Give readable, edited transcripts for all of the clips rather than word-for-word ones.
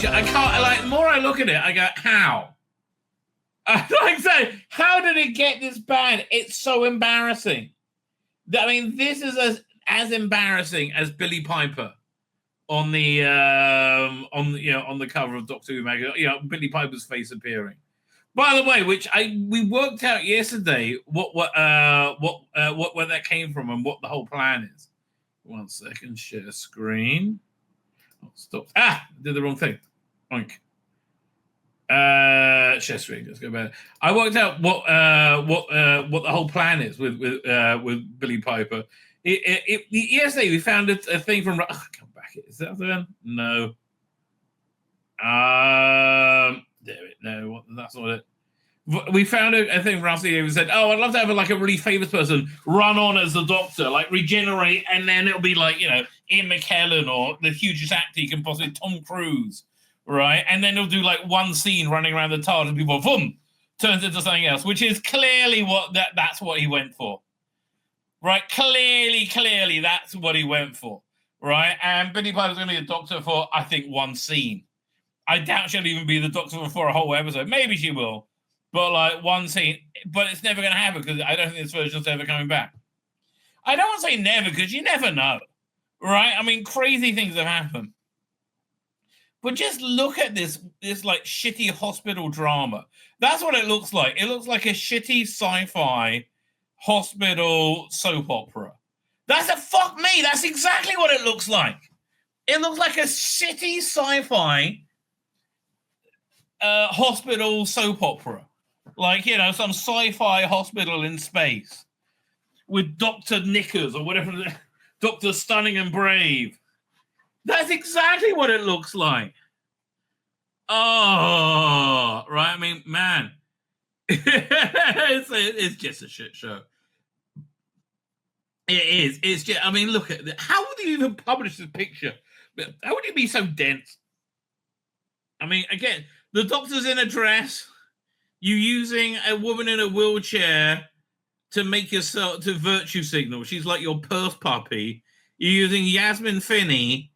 I can't, like, the more I look at it, I go, how? Like I say, how did it get this bad? It's so embarrassing. I mean, this is as embarrassing as Billie Piper on the on the cover of Doctor Who magazine. Billie Piper's face appearing. By the way, which we worked out yesterday where that came from and what the whole plan is. 1 second, share screen. Oh, stop! Did the wrong thing. Oink. Share screen. Let's go back. I worked out what the whole plan is with Billie Piper. Yesterday we found a thing from. Come back. Is that the one? No. No, that's not it. We found a thing from T Davies said, "Oh, I'd love to have a really famous person run on as the Doctor, like regenerate, and then it'll be like Ian McKellen or the hugest actor you can possibly, Tom Cruise, right? And then he'll do like one scene running around the TARDIS and people, boom, turns into something else, which is clearly that's what he went for, right? Clearly, that's what he went for, right? And Billie Piper's going to be the Doctor for, I think, one scene. I doubt she'll even be the Doctor for a whole episode. Maybe she will, but like one scene. But it's never going to happen because I don't think this version's ever coming back. I don't want to say never because you never know, right? I mean, crazy things have happened. But just look at this like shitty hospital drama. That's what it looks like. It looks like a shitty sci-fi hospital soap opera. That's exactly what it looks like. It looks like a shitty sci-fi hospital soap opera. Like, some sci-fi hospital in space with Dr. Knickers or whatever, Dr. Stunning and Brave. That's exactly what it looks like. Oh, right. I mean, man, it's just a shit show. It is. It's just, I mean, look at that. How would you even publish this picture? How would you be so dense? I mean, again, the Doctor's in a dress. You using a woman in a wheelchair to make yourself to virtue signal. She's like your purse puppy. You're using Yasmin Finney,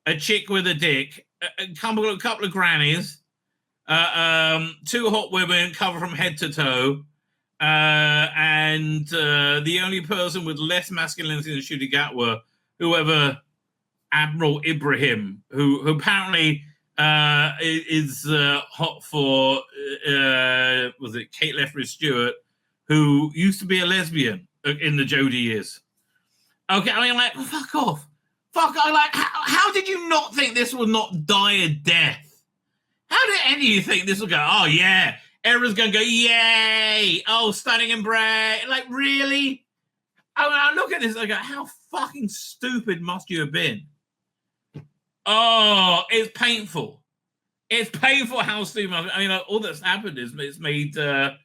a chick with a dick, a couple of grannies, 2 hot women covered from head to toe, and the only person with less masculinity than Ncuti Gatwa, whoever Admiral Ibrahim, who apparently is hot for was it Kate Lethbridge Stewart, who used to be a lesbian in the Jodie years. Okay, I mean, like, fuck off. How did you not think this would not die a death? How did any of you think this would go, oh, yeah, everyone's going to go, yay, oh, Stunning and Brave. Like, really? I mean, I look at this, I go, how fucking stupid must you have been? Oh, it's painful. It's painful how stupid. I mean, all that's happened is it's made Classic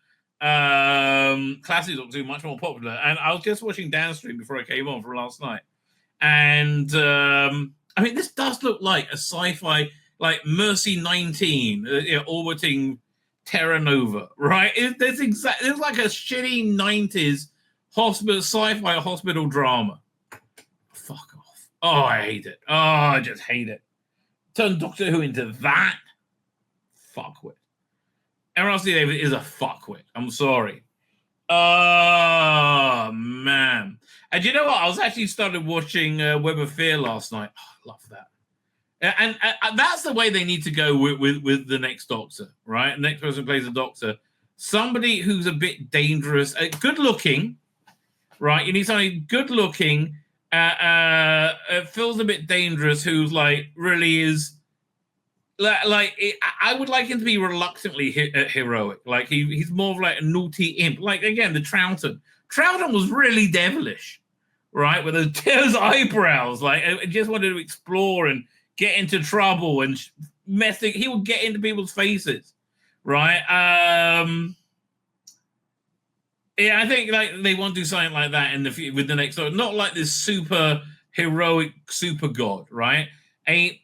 Doctor Who much more popular. And I was just watching Downstream before I came on for last night. And, I mean, this does look like a sci-fi, like Mercy 19, orbiting Terra Nova, right? It's like a shitty 90s sci-fi hospital drama. Fuck off. Oh, I hate it. Oh, I just hate it. Turn Doctor Who into that? Fuckwit. T Davies is a fuckwit. I'm sorry. Oh, man. And you know what? I was actually started watching Web of Fear last night. Oh, I love that. And that's the way they need to go with the next Doctor, right? The next person who plays the Doctor. Somebody who's a bit dangerous, good-looking, right? You need somebody good-looking, feels a bit dangerous, who's like really is I would like him to be reluctantly heroic. Like he's more of like a naughty imp. Like again, the Troughton was really devilish, right? With those eyebrows, like I just wanted to explore and get into trouble and messing. He would get into people's faces, right? Yeah, I think like they want to do something like that in the with the next, not like this super heroic super god, right? A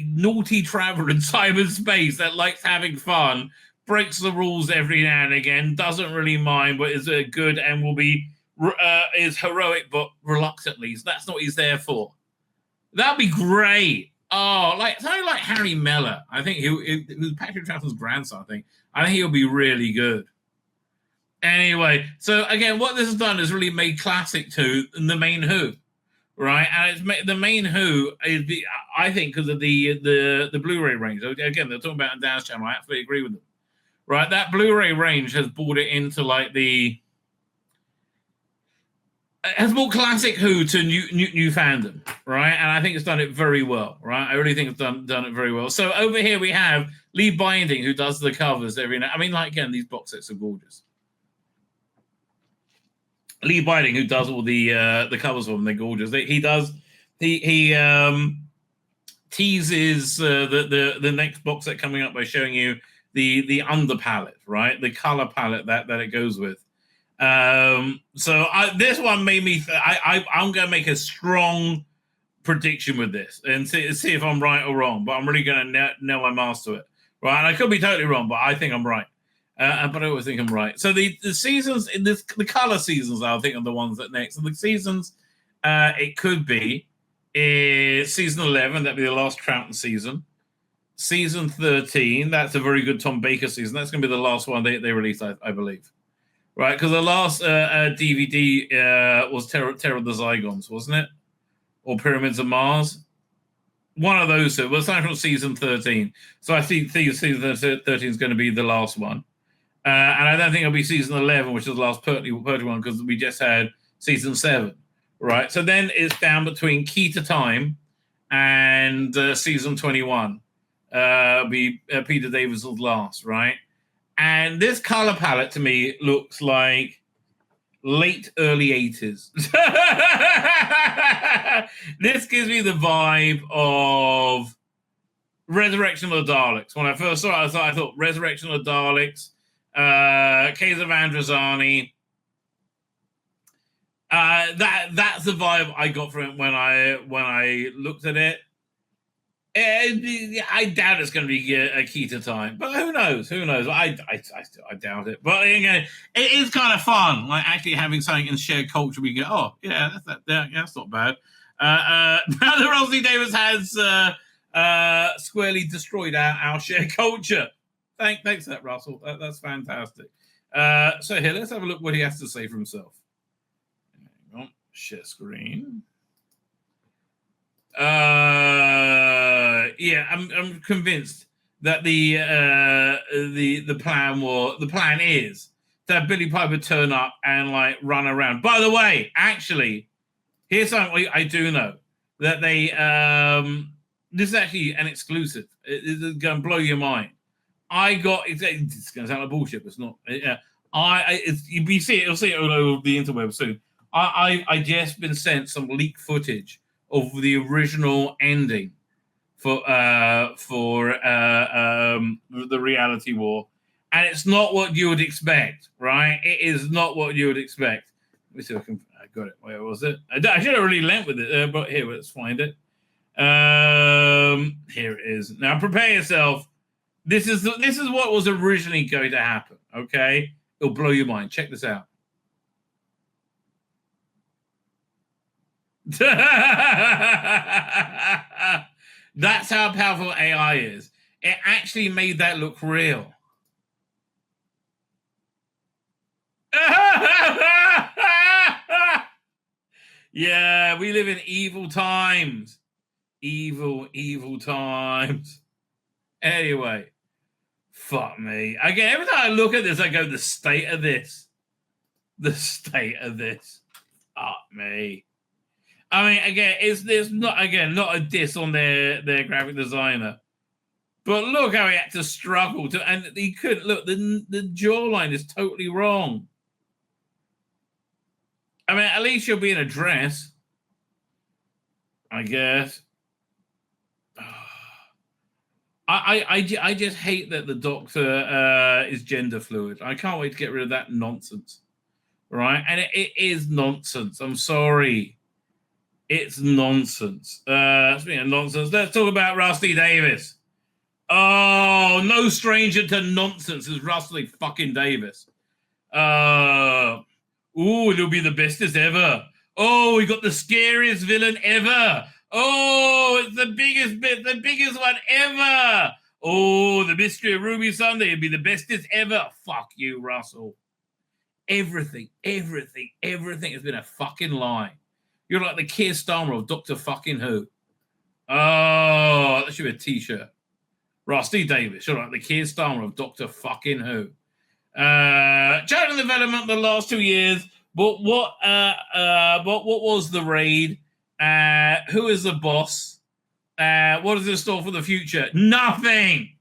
naughty traveler in cyberspace that likes having fun, breaks the rules every now and again, doesn't really mind, but is good and will be is heroic but reluctantly. So that's not what he's there for. That'd be great. Oh, like something like Harry Mellor. I think he was Patrick Troughton's grandson. I think he'll be really good. Anyway, so again, what this has done is really made classic to the main Who, right? And it's the main Who is I think because of the Blu-ray range. Again, they're talking about on Dan's channel. I absolutely agree with them. Right, that Blu-ray range has brought it into like has brought classic Who to new fandom, right? And I think it's done it very well, right? I really think it's done it very well. So over here we have Lee Binding, who does the covers every night. I mean, like again, these box sets are gorgeous. Lee Binding, who does all the covers for them, they're gorgeous. He teases the next box set coming up by showing you the under palette, right? The color palette that it goes with. So this one made me. I'm going to make a strong prediction with this and see if I'm right or wrong. But I'm really going to nail my mask to it, right? And I could be totally wrong, but I think I'm right. But I always think I'm right. So the seasons, the color seasons, I think are the ones that next. So the seasons, it could be season 11. That'd be the last Troughton season. Season 13. That's a very good Tom Baker season. That's going to be the last one they released, I believe. Right, because the last DVD was Terror of the Zygons, wasn't it? Or Pyramids of Mars? One of those two. Well, it's from season 13. So I think season 13 is going to be the last one. And I don't think it'll be season 11, which is the last Purdy one, because we just had season 7. Right, so then it's down between Key to Time and season 21. Peter Davies' last, right? And this color palette to me looks like late, early 80s. This gives me the vibe of Resurrection of the Daleks. When I first saw it, I thought Resurrection of the Daleks, Case of Androzani. That's the vibe I got from it when I looked at it. I doubt it's going to be a Key to Time, but who knows? I doubt it. But again, it is kind of fun, like actually having something in shared culture. We go, oh yeah, that's not bad. Now that Rosny Davis has squarely destroyed our shared culture. Thanks for that, Russell. That's fantastic. So here, let's have a look what he has to say for himself. Hang on, share screen. Yeah, I'm convinced that the plan is to have Billie Piper turn up and like run around. By the way, actually, here's something I do know that they this is actually an exclusive. It's going to blow your mind. It's going to sound like bullshit, but it's not. You'll see it all over the interweb soon. I just been sent some leak footage of the original ending for the Reality War, and it's not what you would expect, right? It is not what you would expect. Let me see if I got it. Where was it? I should have really lent with it, but here, let's find it. Here it is. Now prepare yourself. This is what was originally going to happen. Okay, it'll blow your mind. Check this out. That's how powerful AI is. It actually made that look real. Yeah, we live in evil times. Evil times. Anyway, fuck me. Again, every time I look at this, I go, the state of this. Fuck me. I mean, again, it's not a diss on their graphic designer, but look how he had to struggle and he couldn't look. The jawline is totally wrong. I mean, at least she'll be in a dress, I guess. I just hate that the Doctor is gender fluid. I can't wait to get rid of that nonsense, right? And it is nonsense. I'm sorry. It's nonsense. Speaking of nonsense, let's talk about Rusty Davis. Oh, no stranger to nonsense is Rusty fucking Davis. It'll be the bestest ever. Oh, we got the scariest villain ever. Oh, it's the biggest bit, the biggest one ever. Oh, the mystery of Ruby Sunday would be the bestest ever. Fuck you, Russell. Everything has been a fucking lie. You're like the Keir Starmer of Doctor Fucking Who. Oh, that should be a t-shirt. T Davies, you're like the Keir Starmer of Doctor Fucking Who. Channel development the last 2 years. But what was the raid? Who is the boss? What is in store for the future? Nothing.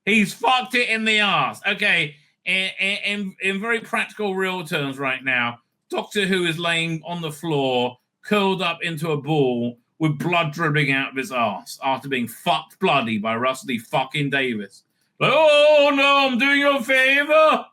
He's fucked it in the ass. Okay, in very practical, real terms right now, Doctor Who is laying on the floor, curled up into a ball with blood dribbling out of his ass after being fucked bloody by T fucking Davies. Like, oh no, I'm doing you a favor.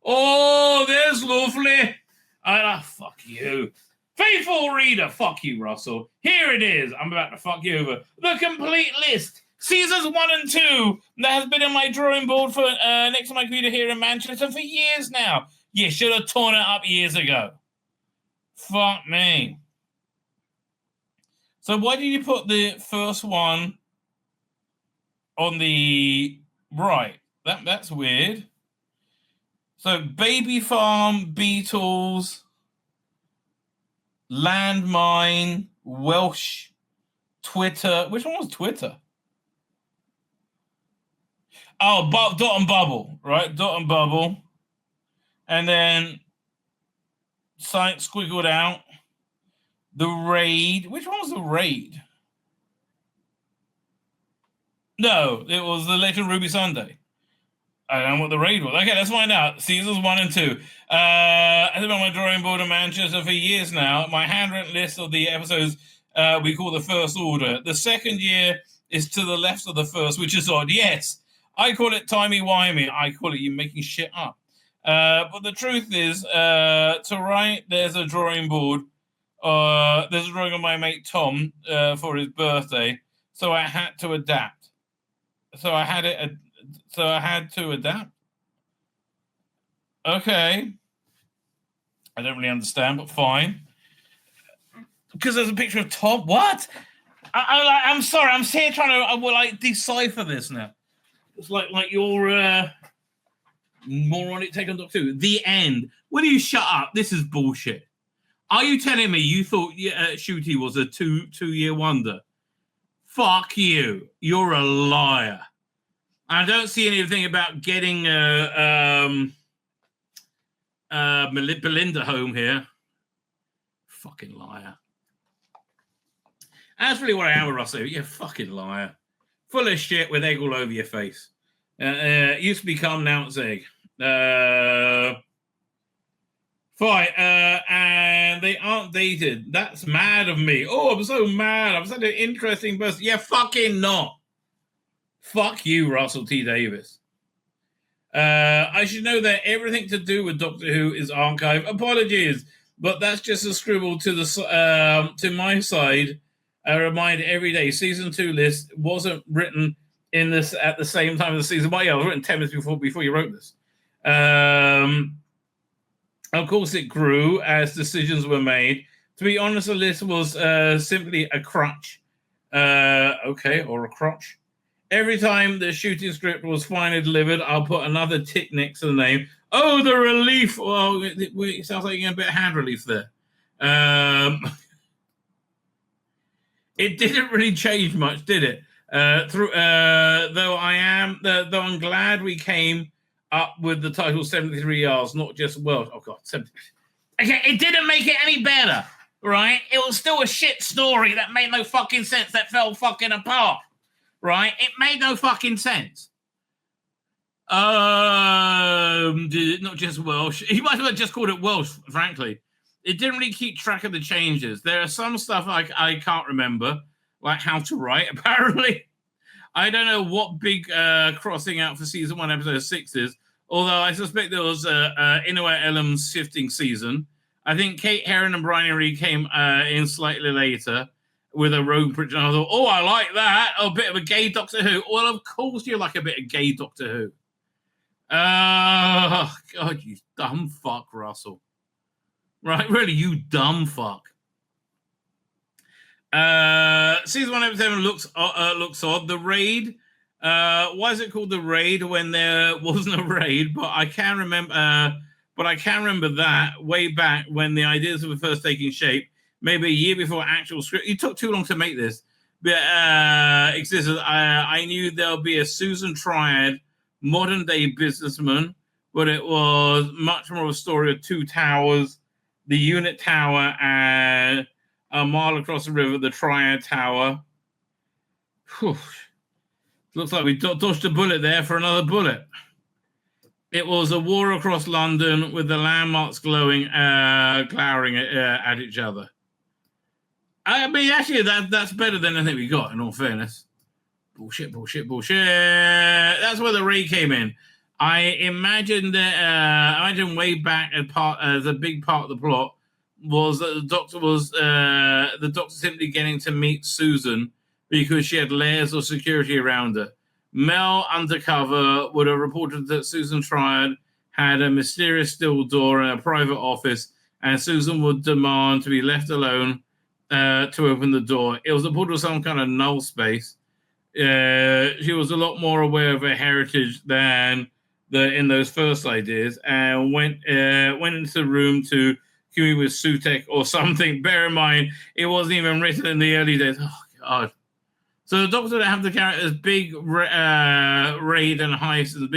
Oh, there's lovely. Fuck you. Faithful reader, fuck you, Russell. Here it is. I'm about to fuck you over. The complete list. Seasons 1 and 2 that has been on my drawing board for next to my computer here in Manchester for years now. You should have torn it up years ago. Fuck me. So why did you put the first one on the right? That's weird. So Baby Farm, Beatles, Landmine, Welsh, Twitter. Which one was Twitter? Oh, Dot and Bubble, right? Dot and Bubble. And then Science squiggled out. The Raid. Which one was the Raid? No, it was the Legend of Ruby Sunday. I don't know what the Raid was. Okay, let's find out. Seasons 1 and 2. I've been on my drawing board in Manchester for years now. My handwritten list of the episodes we call the First Order. The second year is to the left of the first, which is odd. Yes, I call it timey-wimey. I call it you making shit up. But the truth is, to right, there's a drawing board. There's a drawing of my mate Tom for his birthday. So I had to adapt. So I had to adapt. Okay. I don't really understand, but fine. Because there's a picture of Tom. What? I'm sorry. I'm here trying to decipher this now. It's like your moronic take on Doctor Who. The end. Will you shut up? This is bullshit. Are you telling me you thought Shooty was a two-year wonder? Fuck you. You're a liar. I don't see anything about getting Belinda home here. Fucking liar. That's really what I am with Russell. You're a fucking liar. Full of shit with egg all over your face. Used to be calm, now it's egg. Fine. And they aren't dated. That's mad of me. Oh, I'm so mad. I'm such an interesting person. Yeah, fucking not. Fuck you, Russell T Davies. I should know that everything to do with Doctor Who is archived. Apologies, but that's just a scribble to my side. I remind every day. Season 2 list wasn't written in this at the same time as season 1. Yeah, it was written 10 minutes before you wrote this. Of course, it grew as decisions were made. To be honest, the list was simply a crutch. Or a crotch. Every time the shooting script was finally delivered, I'll put another tick next to the name. Oh, the relief. Well, it sounds like you're getting a bit of hand relief there. It didn't really change much, did it? Though I'm glad we came up with the title 73 Yards, not just Welsh. Oh, God. 70. Okay, it didn't make it any better, right? It was still a shit story that made no fucking sense, that fell fucking apart. Right? It made no fucking sense. Not just Welsh. He might have just called it Welsh, frankly. It didn't really keep track of the changes. There are some stuff I can't remember, like how to write, apparently. I don't know what big crossing out for season 1, episode 6 is, although I suspect there was Inoue Ellam's shifting season. I think Kate Herron and Brian Reed came in slightly later with a rogue prediction. I thought, oh, I like that. Oh, a bit of a gay Doctor Who. Well, of course you like a bit of gay Doctor Who. Oh, God, you dumb fuck, Russell. Right, really, you dumb fuck. season 1, episode 7 looks odd. The Raid. Why is it called The Raid when there wasn't a raid? But I can remember. That way back when the ideas were first taking shape, maybe a year before actual script. It took too long to make this. But existed. I knew there'll be a Susan Triad, modern day businessman, but it was much more a story of two towers, the unit tower and a mile across the river, the Triad Tower. Whew. Looks like we dodged a bullet there for another bullet. It was a war across London with the landmarks glowering at each other. I mean, actually, that's better than anything we got, in all fairness. Bullshit. That's where the Raid came in. I imagine way back as a big part of the plot was that the doctor simply getting to meet Susan because she had layers of security around her. Mel, undercover, would have reported that Susan Triad had a mysterious steel door in a private office, and Susan would demand to be left alone to open the door. It was a portal of some kind of null space. She was a lot more aware of her heritage than in those first ideas, and went into the room to commune with Sutek or something. Bear in mind, it wasn't even written in the early days. Oh, God. So the Doctor would have the characters big raid and heist and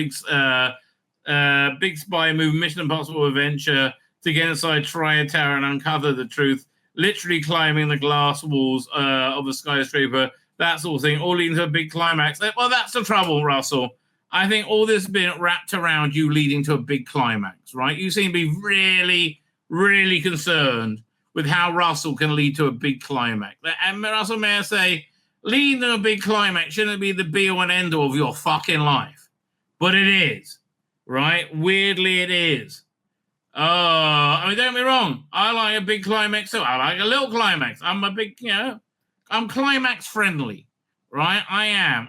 big spy movie, Mission Impossible adventure to get inside Triad Tower and uncover the truth, literally climbing the glass walls of a skyscraper, that sort of thing, all leading to a big climax. Well, that's the trouble, Russell. I think all this has been wrapped around you leading to a big climax, right? You seem to be really, really concerned with how Russell can lead to a big climax. And Russell, may I say, leading to a big climax shouldn't be the be-all and end-all of your fucking life. But it is, right? Weirdly, it is. I mean, don't get me wrong. I like a big climax, so I like a little climax. I'm a big, I'm climax friendly, right? I am.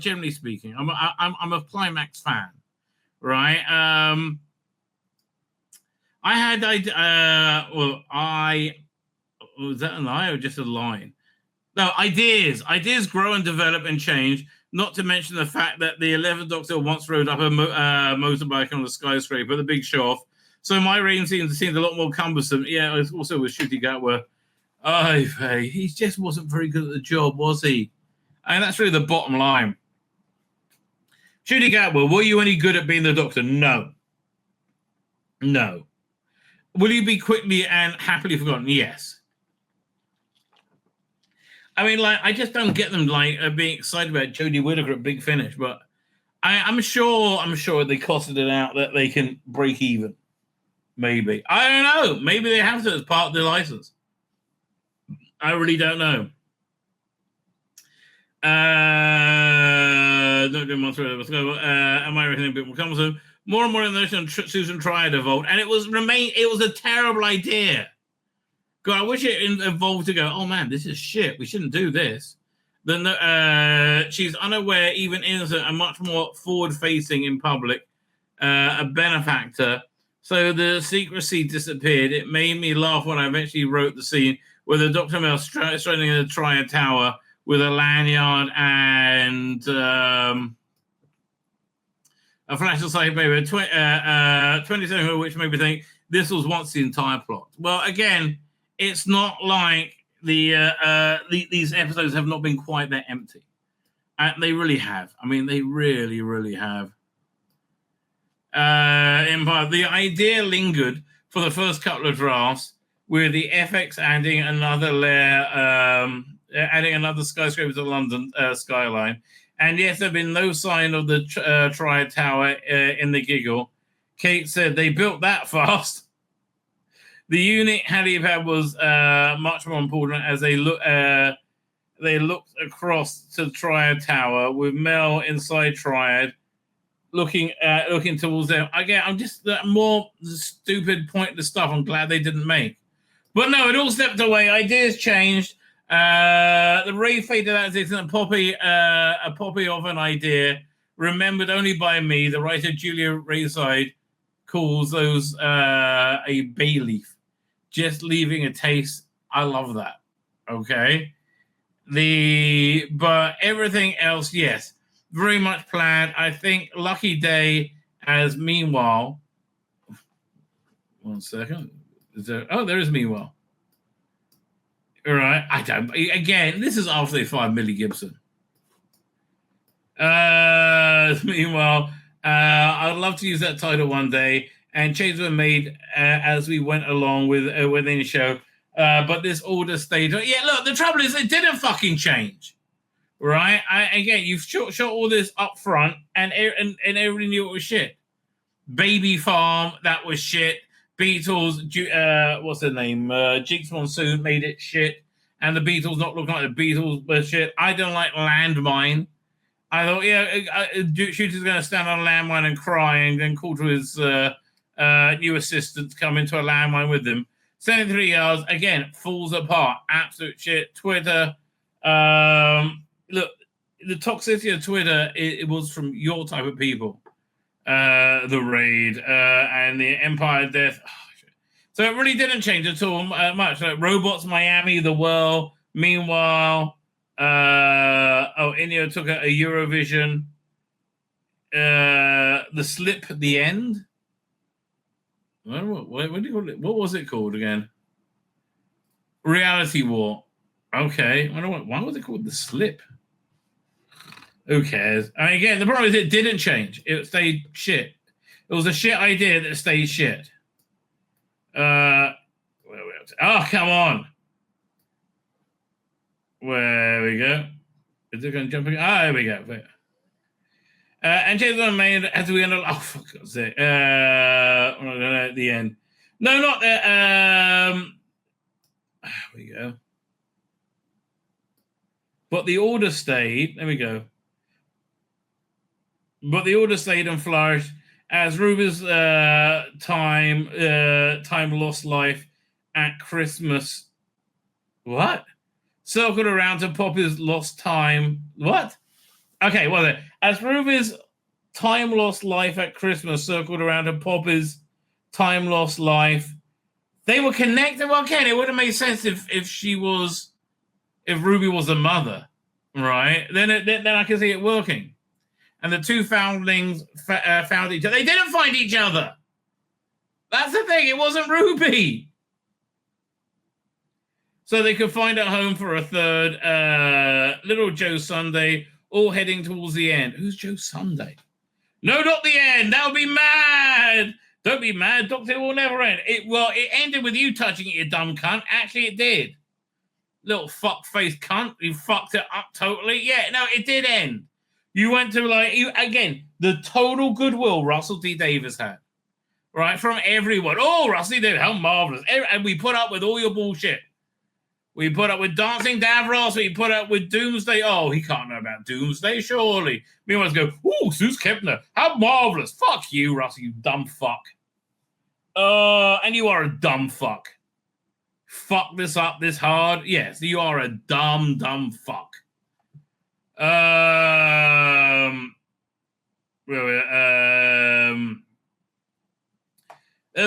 Generally speaking, I'm a climax fan, right? Was that an eye or just a line? No, ideas grow and develop and change. Not to mention the fact that the 11th Doctor once rode up a motorbike on the skyscraper, the big show off. So my reign seemed a lot more cumbersome. Yeah, it also with Shooty Gatwa. He just wasn't very good at the job, was he? And that's really the bottom line. Shooty Gatwa, were you any good at being the Doctor? No. Will you be quickly and happily forgotten? Yes. I mean, I just don't get them being excited about Jodie Whittaker at Big Finish, but I'm sure they costed it out that they can break even. Maybe. I don't know. Maybe they have to as part of the license. I really don't know. Don't do much further. Let's go. Am I reckoning a bit more cumbersome? More and more in the notion of Susan Triad evolved, and it was a terrible idea. God, I wish it evolved to go, oh man, this is shit. We shouldn't do this. Then she's unaware, even innocent, and much more forward-facing in public, a benefactor. So the secrecy disappeared. It made me laugh when I eventually wrote the scene where the Dr. Mel stranding in the Triad Tower with a lanyard and a flash of sight, maybe 27, which made me think this was once the entire plot. Well, again, it's not like these episodes have not been quite that empty. They really have. I mean, they really, really have. Empire. The idea lingered for the first couple of drafts, with the FX adding another layer, adding another skyscraper to the London skyline. And yes, there have been no sign of the Triad Tower in the giggle. Kate said they built that fast. The unit helipad was much more important as they looked across to the Triad Tower with Mel inside Triad, looking towards them. Again, I'm just more stupid, pointless stuff. I'm glad they didn't make. But no, it all stepped away. Ideas changed. The ray faded out. It's a poppy of an idea, remembered only by me. The writer Julia Rayside calls those a bay leaf, just leaving a taste. I love that. Okay. But everything else, yes, very much planned. I think Lucky Day as Meanwhile. One second. There is Meanwhile. All right. I don't. Again, this is after they fired Millie Gibson. Meanwhile, I'd love to use that title one day. And changes were made as we went along within the show. But this order stayed. Yeah, look, the trouble is it didn't fucking change. Right? Again, you've shot all this up front, and everybody knew it was shit. Baby Farm, that was shit. Beatles, what's her name? Jinx Monsoon made it shit. And the Beatles not looking like the Beatles were shit. I don't like Landmine. I thought, Shooter's going to stand on a landmine and cry and then call to his new assistant to come into a landmine with him. 73 yards, again, falls apart. Absolute shit. Twitter, look, the toxicity of Twitter, it was from your type of people. The Raid and the Empire Death. Oh, so it really didn't change at all much. Like Robots Miami, The Whirl, Meanwhile, India took a Eurovision. The Slip, The End. What do you call it? What was it called again? Reality War. Okay. Why was it called The Slip? Who cares? I mean, again, the problem is it didn't change. It stayed shit. It was a shit idea that stayed shit. Oh, come on. Where we go. Is it going to jump again? There we go. And Jason made as we end up. Oh, for God's sake. At the end. No, not there. There we go. But the order stayed. There we go. But the order stayed and flourished as Ruby's time lost life at Christmas. What? Circled around to Poppy's lost time. What? Okay, well then. As Ruby's time lost life at Christmas circled around to Poppy's time lost life, they were connected. Well, okay, it would have made sense if Ruby was the mother, right? Then I can see it working. And the two foundlings found each other. They didn't find each other. That's the thing. It wasn't Ruby. So they could find a home for a third. Little Joe Sunday, all heading towards the end. Who's Joe Sunday? No, not the end. That would be mad. Don't be mad. Doctor will never end. It ended with you touching it, you dumb cunt. Actually, it did. Little fuck-faced cunt. You fucked it up totally. Yeah, no, it did end. You went to, again, the total goodwill Russell T Davies had, right? From everyone. Oh, Russell T Davies, how marvelous. And we put up with all your bullshit. We put up with Dancing Davros. We put up with Doomsday. Oh, he can't know about Doomsday, surely. Meanwhile, go, oh, Zeus Kepner, how marvelous. Fuck you, Russell, you dumb fuck. And you are a dumb fuck. Fuck this up this hard. Yes, you are a dumb fuck. There's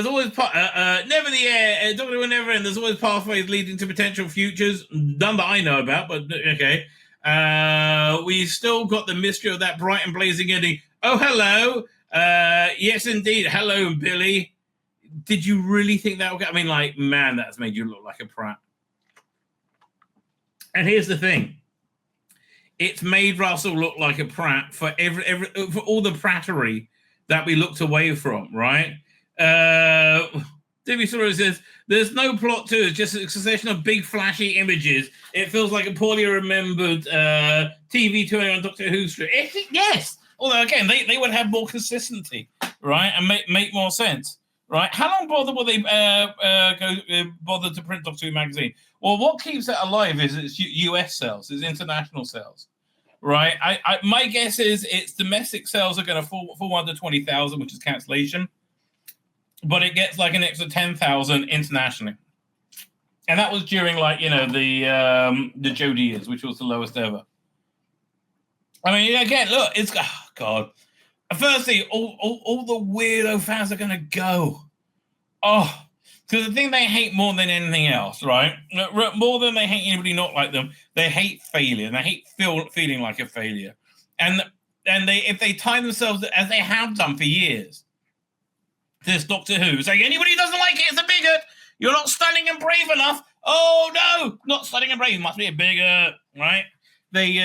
always never the air. Doctor will never end. There's always pathways leading to potential futures. None that I know about, but okay. We still got the mystery of that bright and blazing ending. Oh, hello. Yes, indeed. Hello, Billy. Did you really think that would get? I mean, man, that's made you look like a prat. And here's the thing. It's made Russell look like a prat for for all the prattery that we looked away from, right? Davey Story says, there's no plot to it, just a succession of big flashy images. It feels like a poorly remembered TV 20 on Doctor Who strip. Yes, although again, they would have more consistency, right? And make more sense, right? How long will they bother to print Doctor Who magazine? Well, what keeps it alive is its US sales, its international sales, right? My guess is its domestic sales are going to fall under 20,000, which is cancellation, but it gets an extra 10,000 internationally, and that was during the Jodie years, which was the lowest ever. I mean, again, look, it's God. Firstly, all the weirdo fans are going to go. Oh. Because the thing they hate more than anything else, right? More than they hate anybody not like them, they hate failure. They hate feeling like a failure. And if they tie themselves, as they have done for years, to this Doctor Who, saying anybody who doesn't like it is a bigot. You're not stunning and brave enough. Oh no, not stunning and brave. You must be a bigot, right? They've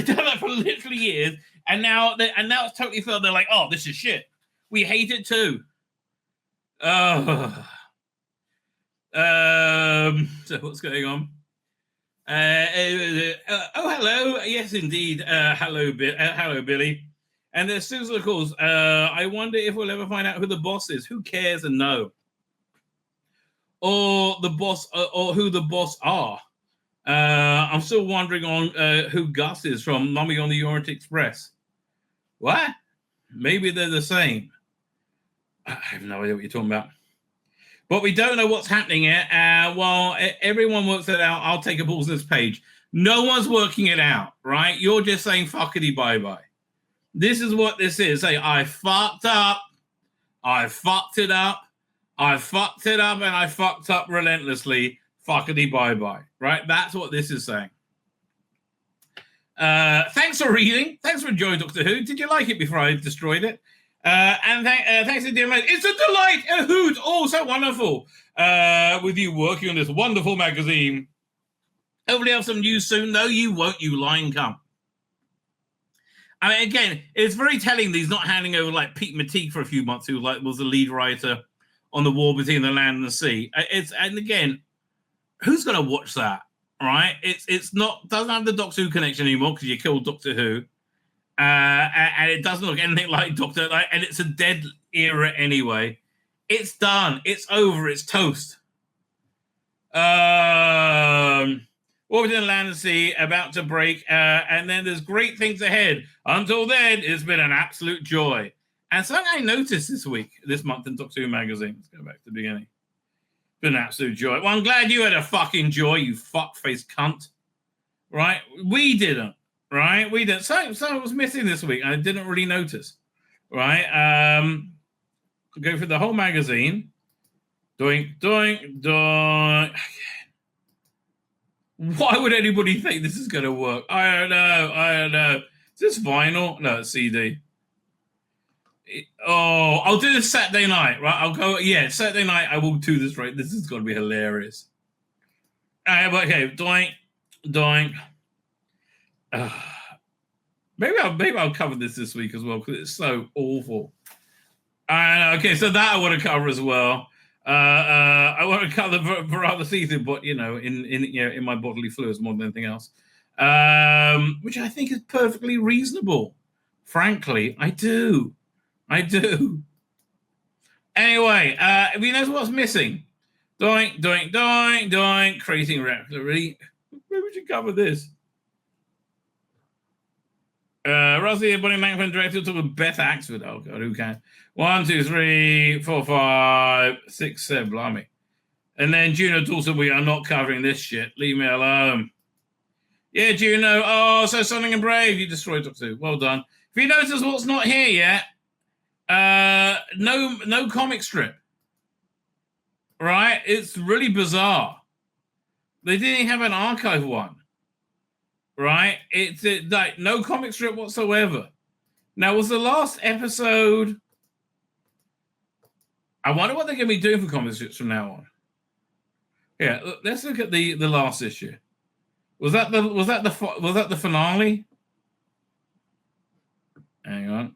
done that for literally years, and now it's totally failed. They're like, oh, this is shit. We hate it too. So what's going on? Oh, hello. Yes, indeed. Hello, Billy. And there's Susan calls. I wonder if we'll ever find out who the boss is. Who cares and know? Or the boss, or who the boss are. I'm still wondering on who Gus is from Mummy on the Orient Express. What? Maybe they're the same. I have no idea what you're talking about. But we don't know what's happening here. While everyone works it out, I'll take a pause on this page. No one's working it out, right? You're just saying fuckety bye-bye. This is what this is. Say, I fucked up. I fucked it up. I fucked it up, and I fucked up relentlessly. Fuckety bye-bye, right? That's what this is saying. Thanks for reading. Thanks for enjoying Doctor Who. Did you like it before I destroyed it? And thanks to dear mate. It's a delight, a hoot. Oh, so wonderful with you working on this wonderful magazine. Hopefully have some news soon. No, you won't, you lying cunt. I mean, again, it's very telling that he's not handing over like Pete Matique for a few months, who was the lead writer on The War Between the Land and the Sea. And again, who's going to watch that, right? It's not, doesn't have the Doctor Who connection anymore because you killed Doctor Who. And it doesn't look anything like Doctor, and it's a dead era anyway. It's done. It's over. It's toast. War Between the Land and Sea about to break, and then there's great things ahead. Until then, it's been an absolute joy. And something I noticed this month in Doctor Who magazine. Let's go back to the beginning. It's been an absolute joy. Well, I'm glad you had a fucking joy, you fuck-faced cunt. Right? We didn't. Right? We didn't. Something was missing this week. I didn't really notice. Right? Go through the whole magazine. Doink, doink, doink. Why would anybody think this is going to work? I don't know. Is this vinyl? No, it's CD. Oh, I'll do this Saturday night, right? I'll go, Saturday night I will do this, right? This is going to be hilarious. Okay, doink, doink. Maybe I'll cover this week as well because it's so awful. Okay, so that I want to cover as well. I want to cover rather see-through, but in my bodily fluids more than anything else, which I think is perfectly reasonable. Frankly, I do. Anyway, if you know what's missing, doink, doink, doink, doink, creating rapidly. Maybe we should cover this. Rosie, Bonnie Mankman director, talking about Beth Axford. Oh God, who can? 1, 2, 3, 4, 5, 6, 7, blimey. And then Juno Dawson, we are not covering this shit. Leave me alone. Yeah, Juno. Oh, so Sonic and Brave, you destroyed Doctor Who. Well done. If you notice what's not here yet, no comic strip. Right? It's really bizarre. They didn't have an archive one. Right? It's like no comic strip whatsoever. Now, was the last episode? I wonder what they're going to be doing for comic strips from now on. Yeah, let's look at the last issue. Was that the finale? Hang on.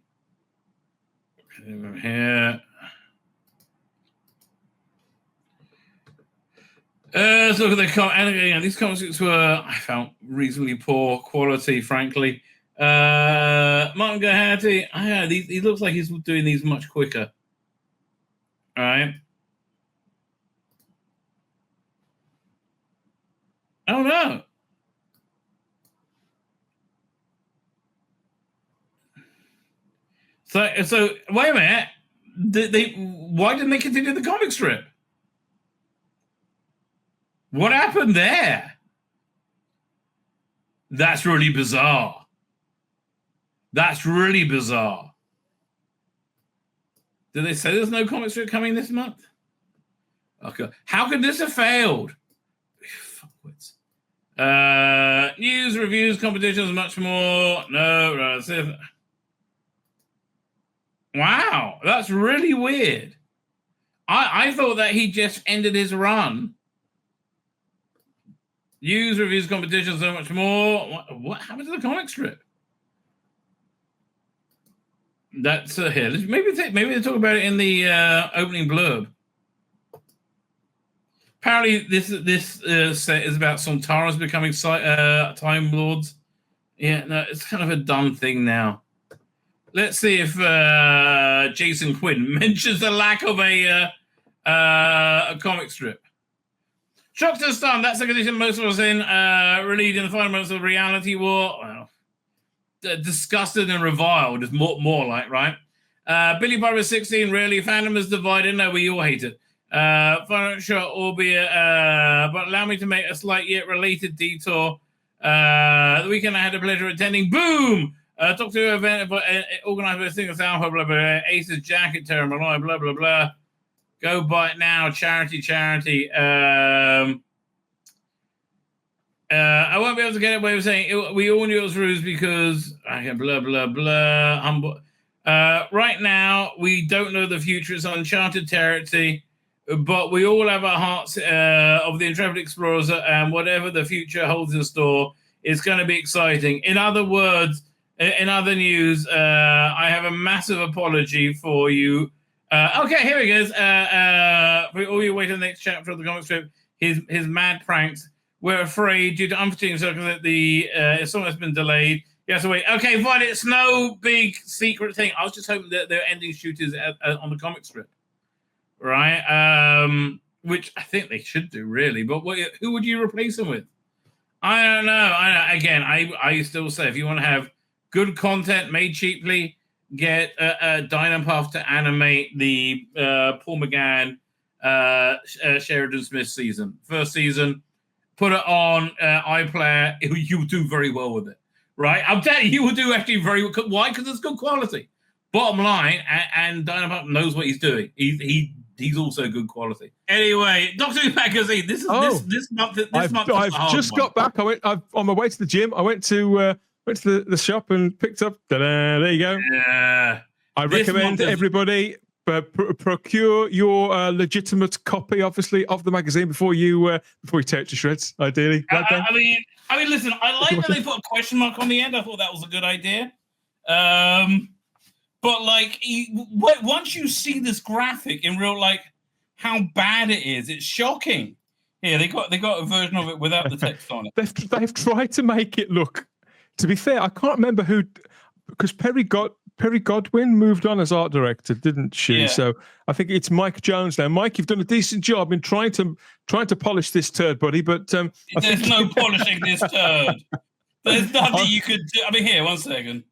Here. Let's look at the comic. And again, these comics were, I found, reasonably poor quality, frankly. Martin Gahati, he looks like he's doing these much quicker. All right. Oh no. So wait a minute. Why didn't they continue the comic strip? What happened there? That's really bizarre. Did they say there's no comic strip coming this month? Okay. How could this have failed? Fuckwits. News, reviews, competitions, much more. No, wow, that's really weird. I thought that he just ended his run. News, reviews, competitions, so much more. What happened to the comic strip? That's here. Maybe they talk about it in the opening blurb. Apparently, this set is about Sontaras becoming Time Lords. Yeah, no, it's kind of a dumb thing now. Let's see if Jason Quinn mentions the lack of a comic strip. Shocked and stunned, that's the condition most of us in. Relieved in the final moments of reality war. Well, disgusted and reviled is more like, right? Billie Piper 16, really. Fandom is divided. No, we all hate it. Final shot, albeit, but allow me to make a slight yet related detour. The weekend I had the pleasure of attending. Boom! Doctor Who event organized by a single sound, blah, blah, blah. Ace's jacket, terrible, blah, blah, blah. Go buy it now. Charity. I won't be able to get away with saying we all knew it was ruse because blah, blah, blah. Right now, we don't know the future. It's uncharted territory, but we all have our hearts of the intrepid explorers, and whatever the future holds in store, it's going to be exciting. In other words, in other news, I have a massive apology for you. Okay, here he goes. For all you wait for the next chapter of the comic strip, his mad pranks. We're afraid, due to unforeseen circumstances, the song has been delayed. You have to wait. Okay, fine. It's no big secret thing. I was just hoping that they're ending shooters on the comic strip, right? Which I think they should do, really. But who would you replace them with? I don't know. Again, I still say if you want to have good content made cheaply, get Dynapuff to animate the Paul McGann, Sheridan Smith season. First season, put it on iPlayer. You'll do very well with it, right? I'm telling you, will do actually very well. Why? Because it's good quality. Bottom line, and Dynapuff knows what he's doing. He's also good quality. Anyway, Doctor Who magazine. This month. I've just got back. I'm on my way to the gym. I went to the shop and picked up. There you go. Yeah. I recommend everybody procure your legitimate copy, obviously, of the magazine before you tear it to shreds. Ideally, right, Ben? I mean, listen. I like that they put a question mark on the end. I thought that was a good idea. But like, once you see this graphic in real, like how bad it is, it's shocking. Yeah, they got a version of it without the text on it. They've tried to make it look. To be fair, I can't remember who, because Perry Godwin moved on as art director, didn't she? Yeah. So I think it's Mike Jones now. Mike, you've done a decent job in trying to polish this turd, buddy. But there's no polishing this turd. There's nothing you could do. I mean, here, 1 second.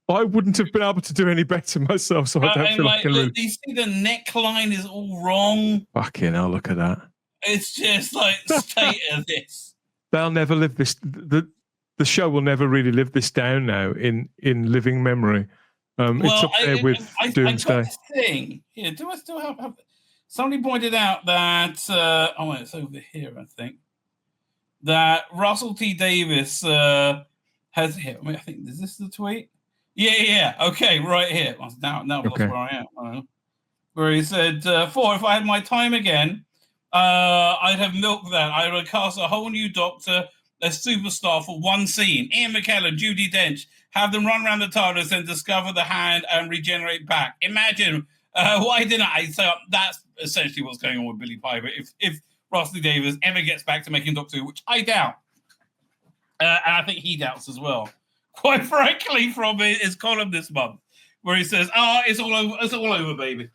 I wouldn't have been able to do any better myself, so I don't feel like I can really... You see the neckline is all wrong. Fucking hell, look at that. It's just like state of this. They'll never live this... The show will never really live this down now in living memory. It's up there with Doomsday. I got this thing. Here, do I still have... Somebody pointed out that... it's over here, I think. That Russell T Davies has... Here, I think, is this the tweet? Yeah. Okay, right here. Now that's where I am. Where he said, if I had my time again, I'd have milked that. I would cast a whole new Doctor, a superstar for one scene. Ian McKellen, Judi Dench, have them run around the TARDIS and discover the hand and regenerate back. Imagine, why didn't I? So that's essentially what's going on with Billie Piper. If Russell Davies ever gets back to making Doctor Who, which I doubt, and I think he doubts as well. Quite frankly, from his column this month, where he says, it's all over, baby.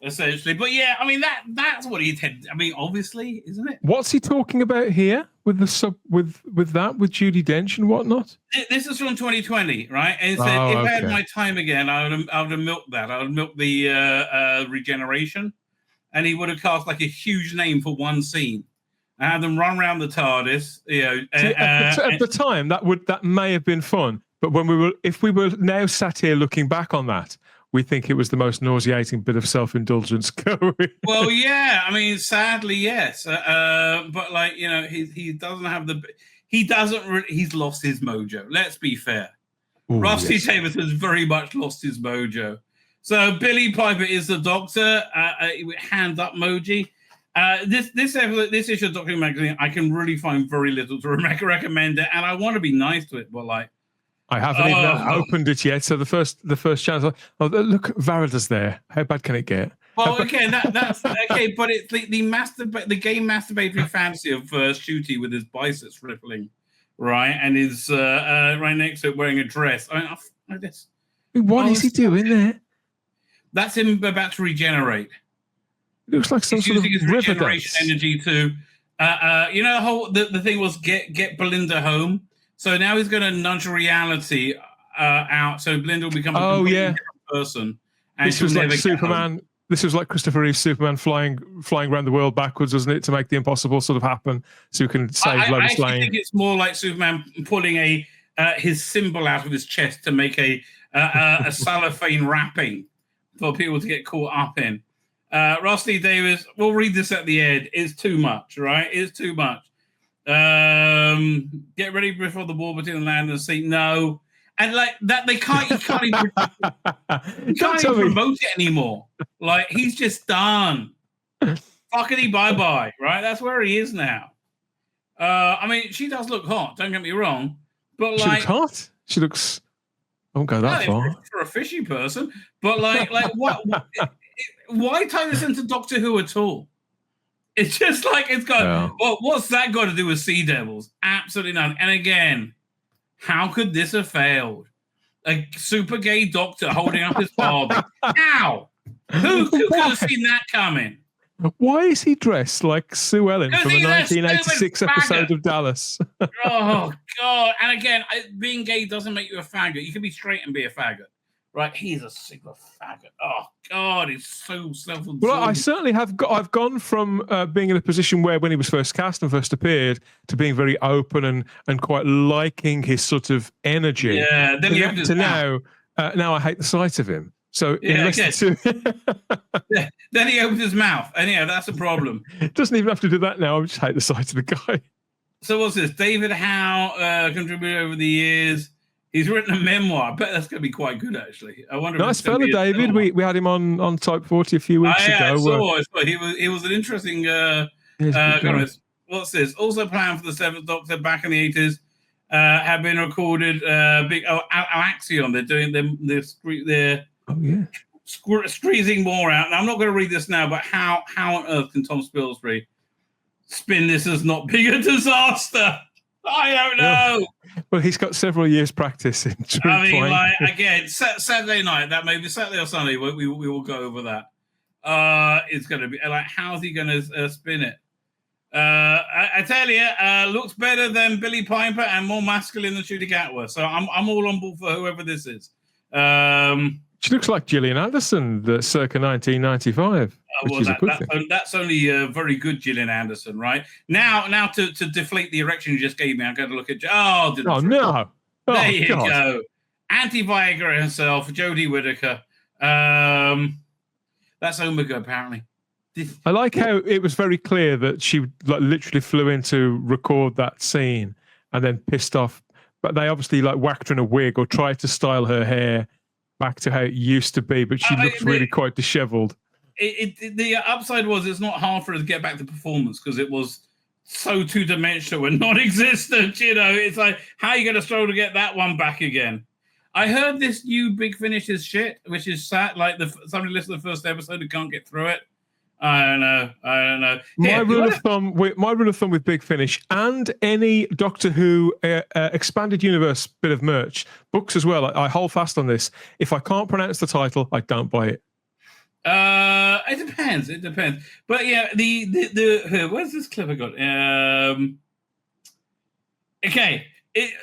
Essentially. But yeah, I mean that's what he intended. I mean, obviously, isn't it? What's he talking about here with the with Judi Dench and whatnot? This is from 2020, right? And it said, I had my time again, I would have milked that. I would have milked the regeneration, and he would have cast like a huge name for one scene. And have them run around the TARDIS, at the time, that may have been fun. But if we were now sat here looking back on that, we think it was the most nauseating bit of self-indulgence going. Well, yeah, I mean, sadly, yes. But like, you know, he doesn't have he's lost his mojo. Let's be fair. Ooh, Rusty yes. Davies has very much lost his mojo. So Billie Piper is the Doctor. Hands up emoji. This issue of Doctor Who magazine, I can really find very little to recommend it, and I want to be nice to it, but like, I haven't even opened it yet. So the first chance, oh look, Varada's there. How bad can it get? Well, again, that's okay, but it's the game masturbatory fantasy of Shooty with his biceps rippling, right, and his right next to it wearing a dress. I mean, What is he doing there? That's him about to regenerate. It looks like some He's sort of using his river regeneration dance. energy to, you know, the thing was get Belinda home. So now he's going to nudge reality out, so Belinda will become a completely different person. And this was like Superman. Home. This was like Christopher Reeve's Superman flying around the world backwards, wasn't it, to make the impossible sort of happen, so you can save Lois Lane. I think it's more like Superman pulling his symbol out of his chest to make a cellophane wrapping for people to get caught up in. Rusty Davies, we'll read this at the end. It's too much, right? It's too much. Get ready before the war between the land and the sea. No. And like that, you can't even promote it anymore. Like, he's just done. Fuckety bye-bye, right? That's where he is now. I mean, she does look hot, don't get me wrong. But she looks hot? She looks... I won't go that far. For a fishy person. But like what why tie this into Doctor Who at all? It's just like, it's got, well, what's that got to do with Sea Devils? Absolutely none. And again, how could this have failed? A super gay doctor holding up his Barbie. How? Who could have seen that coming? Why is he dressed like Sue Ellen from the 1986 episode of Dallas? Oh, God. And again, being gay doesn't make you a faggot. You can be straight and be a faggot. Right, he's a single faggot. Oh God, he's so self-absorbed. Well, I certainly have. I've gone from being in a position where, when he was first cast and first appeared, to being very open and quite liking his sort of energy. Yeah. Then he opened his mouth. Now I hate the sight of him. So then he opened his mouth, and yeah, that's a problem. Doesn't even have to do that now. I just hate the sight of the guy. So what's this? David Howe contributed over the years. He's written a memoir. I bet that's going to be quite good, actually. I wonder. Nice fella, David. We had him on Type 40 a few weeks ago. I saw. He was an interesting. What's this? Also planned for the Seventh Doctor back in the 80s. Have been recorded. Alaxion. They're doing they're squeezing more out. Now, I'm not going to read this now, but how on earth can Tom Spilsbury spin this as not being a disaster? I don't know. Well, he's got several years' practice in. I mean, like, again, Saturday night. That may be Saturday or Sunday. We will go over that. It's going to be like, how's he going to spin it? I tell you, looks better than Billie Piper and more masculine than Shooty Gatwa. So I'm all on board for whoever this is. She looks like Gillian Anderson, the circa 1995. Which is a good thing. That's only a very good Gillian Anderson, right? Now to deflate the erection you just gave me, I'm going to look at... no. There you go. Anti-Viagra herself, Jodie Whittaker. That's Omega, apparently. I like how it was very clear that she literally flew in to record that scene and then pissed off. But they obviously whacked her in a wig or tried to style her hair back to how it used to be, but she looks really quite disheveled. The upside was it's not hard for her to get back to performance because it was so two-dimensional and non-existent. You know, it's like, how are you going to struggle to get that one back again? I heard this new Big Finish is shit, which is sad. Like somebody listened to the first episode who can't get through it. I don't know. My rule of thumb with Big Finish and any Doctor Who expanded universe bit of merch, books as well. I hold fast on this. If I can't pronounce the title, I don't buy it. It depends. But yeah, the where's this clip I got? Okay.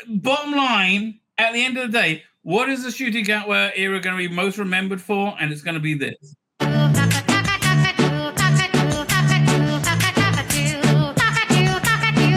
Bottom line, at the end of the day, what is the Shooty Gatwa era going to be most remembered for? And it's going to be this.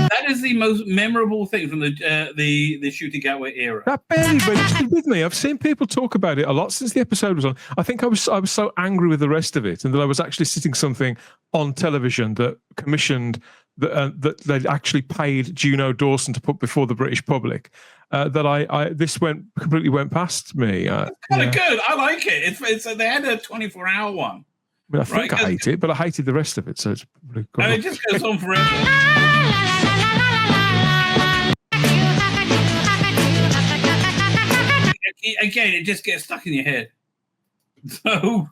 That What is the most memorable thing from the Shooting Gatway era? That barely registered with me. I've seen people talk about it a lot since the episode was on. I think I was so angry with the rest of it, and that I was actually sitting something on television that commissioned that they'd actually paid Juno Dawson to put before the British public. That this completely went past me. It's kind of good. I like it. It's they had a 24-hour one. I mean, I think I hate it, but I hated the rest of it. So it's really cool. It just goes on forever. Again, it just gets stuck in your head. So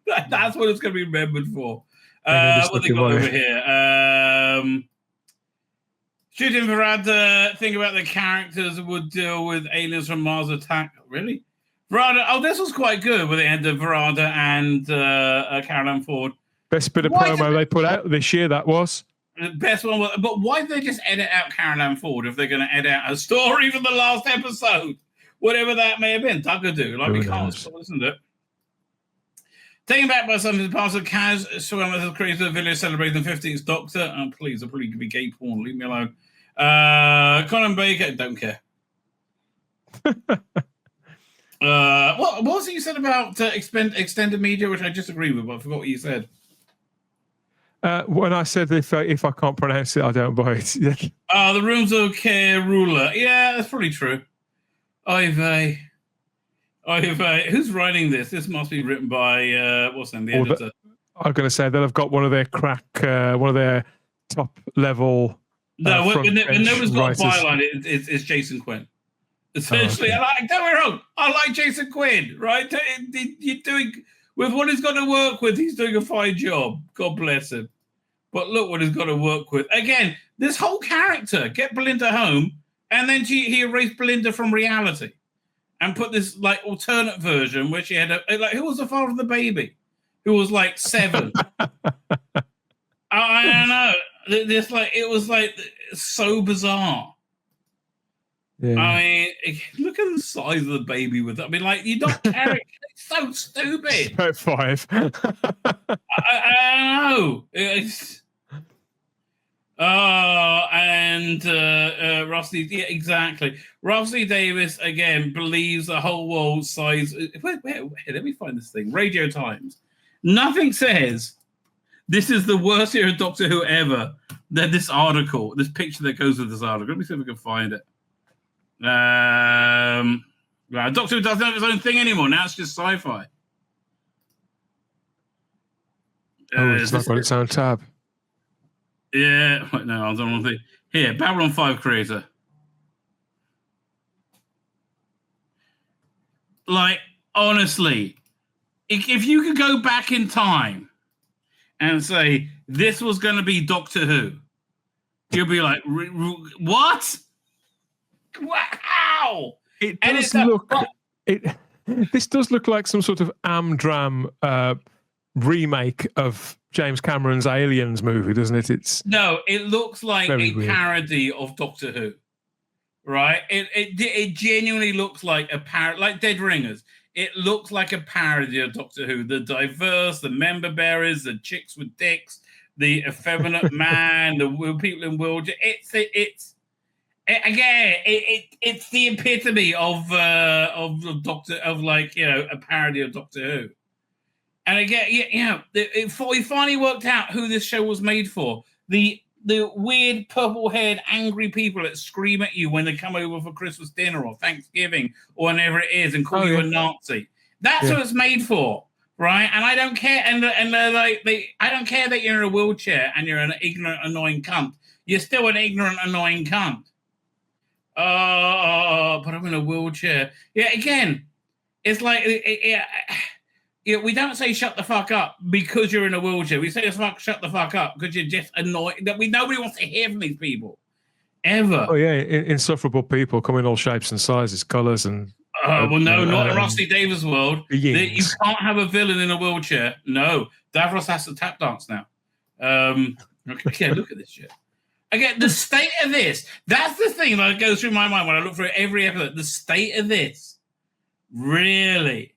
that's what it's going to be remembered for. What they got over here? Shooting Verada, think about the characters would deal with aliens from Mars attack. Really? Verada, this was quite good with the end of Verada and Caroline Ford. Best bit of promo they put out this year, that was. The best one was, but why did they just edit out Caroline Ford if they're going to edit out a story from the last episode? Whatever that may have been. Dugadoo. Like, we can't listen to it. Taken back by something past of Kaz, swam with the creator of the village celebrating the 15th Doctor. Oh, please, I'll probably be gay porn. Leave me alone. Colin Baker, don't care. What was it you said about extended media, which I disagree with, but I forgot what you said. When I said if I can't pronounce it, I don't buy it. The Rooms of Care ruler. Yeah, that's probably true. Oy vey. Who's writing this? This must be written by what's the name? The editor. I'm going to say that I've got one of their top level. No, when nobody's got a byline, it's Jason Quinn. Essentially, don't get me wrong, I like Jason Quinn, right? You're doing with what he's got to work with. He's doing a fine job. God bless him. But look what he's got to work with. Again, this whole character, get Belinda home, and then he erased Belinda from reality, and put this like alternate version where she had who was the father of the baby, who was like 7. I don't know. This it was so bizarre. Yeah. I mean, look at the size of the baby with it. I mean, you're not carrying. It's so stupid. It's about 5. I don't know. Rusty, yeah, exactly. Rusty Davies again believes the whole world size. Wait, let me find this thing. Radio Times. Nothing says this is the worst era of Doctor Who ever. Then this picture that goes with this article. Let me see if I can find it. Doctor Who doesn't have his own thing anymore. Now it's just sci-fi. It's not got its own tab. Yeah, wait, no, I don't want to think. Here, Babylon 5 creator. Honestly, if you could go back in time and say this was going to be Doctor Who, you'll be like, what? Wow! It does look. This does look like some sort of Amdram remake of James Cameron's Aliens movie, doesn't it? It looks like a parody of Doctor Who, right? It genuinely looks like a parody, like Dead Ringers. It looks like a parody of Doctor Who. The diverse, the member bearers, the chicks with dicks, the effeminate man, the people in wheelchairs. It's the epitome of Doctor a parody of Doctor Who. And again, we finally worked out who this show was made for. The weird purple-haired angry people that scream at you when they come over for Christmas dinner or Thanksgiving or whenever it is and call you a Nazi. That's what it's made for, right? And I don't care. And I don't care that you're in a wheelchair and you're an ignorant, annoying cunt. You're still an ignorant, annoying cunt. But I'm in a wheelchair. Yeah, again, it's like we don't say shut the fuck up because you're in a wheelchair. We say shut the fuck up because you're just annoyed. Nobody wants to hear from these people ever. Oh yeah, insufferable people come in all shapes and sizes, colours, and. Not in Rusty Davies' world. You can't have a villain in a wheelchair. No, Davros has to tap dance now. Okay, look at this shit. Again, the state of this. That's the thing that goes through my mind when I look through every episode. The state of this. Really.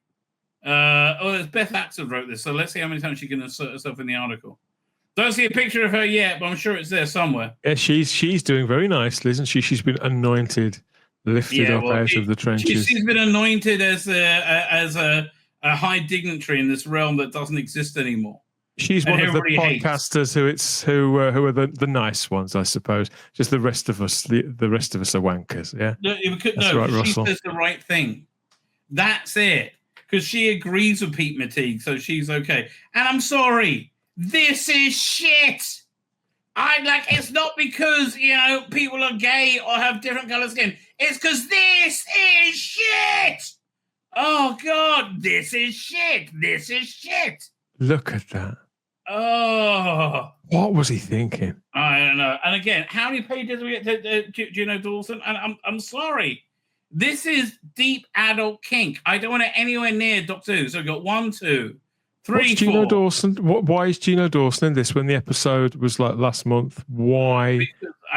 It's Beth Axel wrote this, so let's see how many times she can insert herself in the article. Don't see a picture of her yet, but I'm sure it's there somewhere. Yeah, she's doing very nicely, isn't she? She's been anointed, lifted up out of the trenches. She's been anointed as a high dignitary in this realm that doesn't exist anymore. She's one of the podcasters who are the nice ones, I suppose. Just the rest of us, the rest of us are wankers. Yeah, that's right, Russell. She says the right thing. That's it. Because she agrees with Pete Mateague, so she's okay. And I'm sorry, this is shit. It's not because people are gay or have different color skin. It's because this is shit. Oh God, this is shit. This is shit. Look at that. Oh, what was he thinking? I don't know. And again, how many pages do we get to Gino Dawson? And I'm sorry, this is deep adult kink. I don't want it anywhere near Doctor Who. So we've got 1, 2, 3, What's Gino 4. Dawson? Why is Gino Dawson in this when the episode was like last month? Why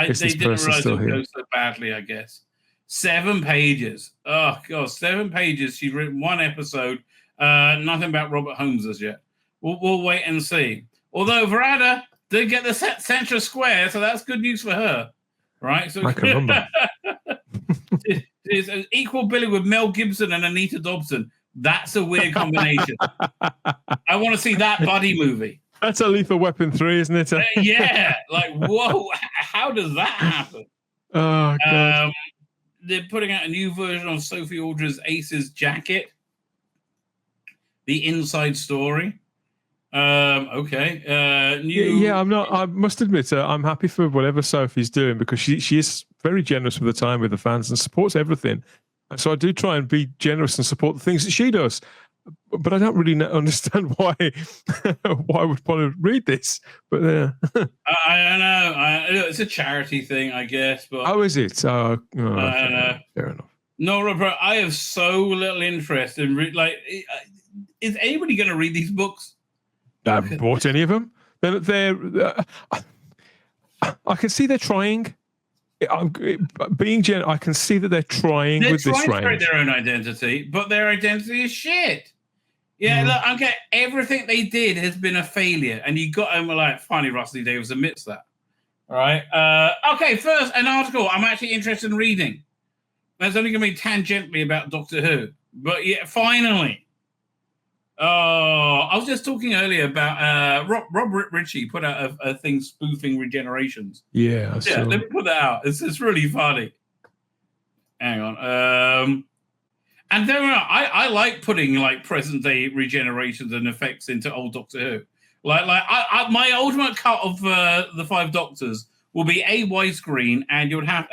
is this person still here? They didn't realize it would go so badly, I guess. 7 pages. Oh God, 7 pages. She's written 1 episode. Nothing about Robert Holmes as yet. We'll wait and see. Although Verada did get the central square, so that's good news for her, right? So I can remember. It's an equal billing with Mel Gibson and Anita Dobson. That's a weird combination. I want to see that buddy movie. That's a Lethal Weapon 3, isn't it? Yeah, whoa! How does that happen? Oh God. They're putting out a new version of Sophie Aldra's Ace's Jacket. The Inside Story. Okay. Yeah, I'm not. I must admit, I'm happy for whatever Sophie's doing because she is very generous with the time with the fans and supports everything. So I do try and be generous and support the things that she does. But I don't really understand why I would want to read this. But I don't know. It's a charity thing, I guess. But how is it? I don't know. Fair enough. No, Robert, I have so little interest in is anybody going to read these books? I haven't bought any of them. I can see they're trying. Being I can see that they're trying with this range. They're trying to create their own identity, but their identity is shit. Yeah, look, okay, everything they did has been a failure, and you got them finally Rusty Davies admits that. All right. Okay, first, an article I'm actually interested in reading. That's only going to be tangentially about Doctor Who. But yeah, finally. I was just talking earlier about Rob Ritchie put out a thing spoofing regenerations. Yeah, let me put that out. It's really funny. Hang on. And then I like putting present day regenerations and effects into old Doctor Who. My ultimate cut of the 5 Doctors will be a widescreen, and you'll have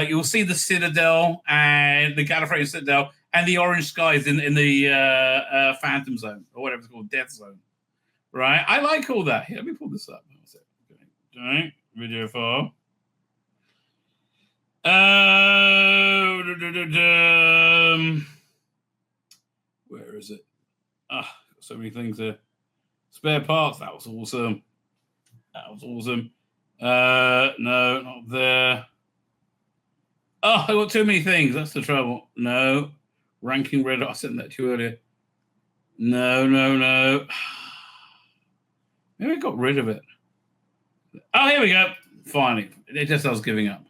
you'll see the Citadel and the Gallifreyan Citadel and the orange skies in the Phantom Zone or whatever it's called, Death Zone. Right? I like all that. Here, let me pull this up. Okay. Video file. Where is it? So many things there. Spare parts. That was awesome. No, not there. I got too many things. That's the trouble. No. Ranking Red. I sent that to you earlier. No. Maybe I got rid of it. Oh, here we go. Finally. It just I was giving up.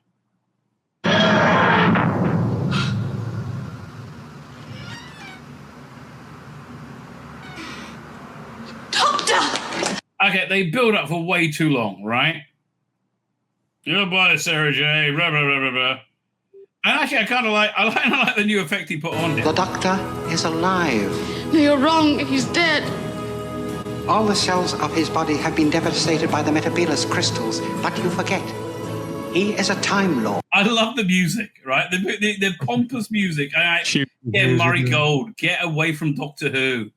Doctor! Okay, they build up for way too long, right? Goodbye, Sarah J. Blah, blah, blah, blah, blah. And actually, I kind of like the new effect he put on it. The Doctor is alive. No, you're wrong. He's dead. All the cells of his body have been devastated by the Metabelus crystals, but you forget. He is a Time Lord. I love the music, right? The pompous music. Murray Gold, get away from Doctor Who.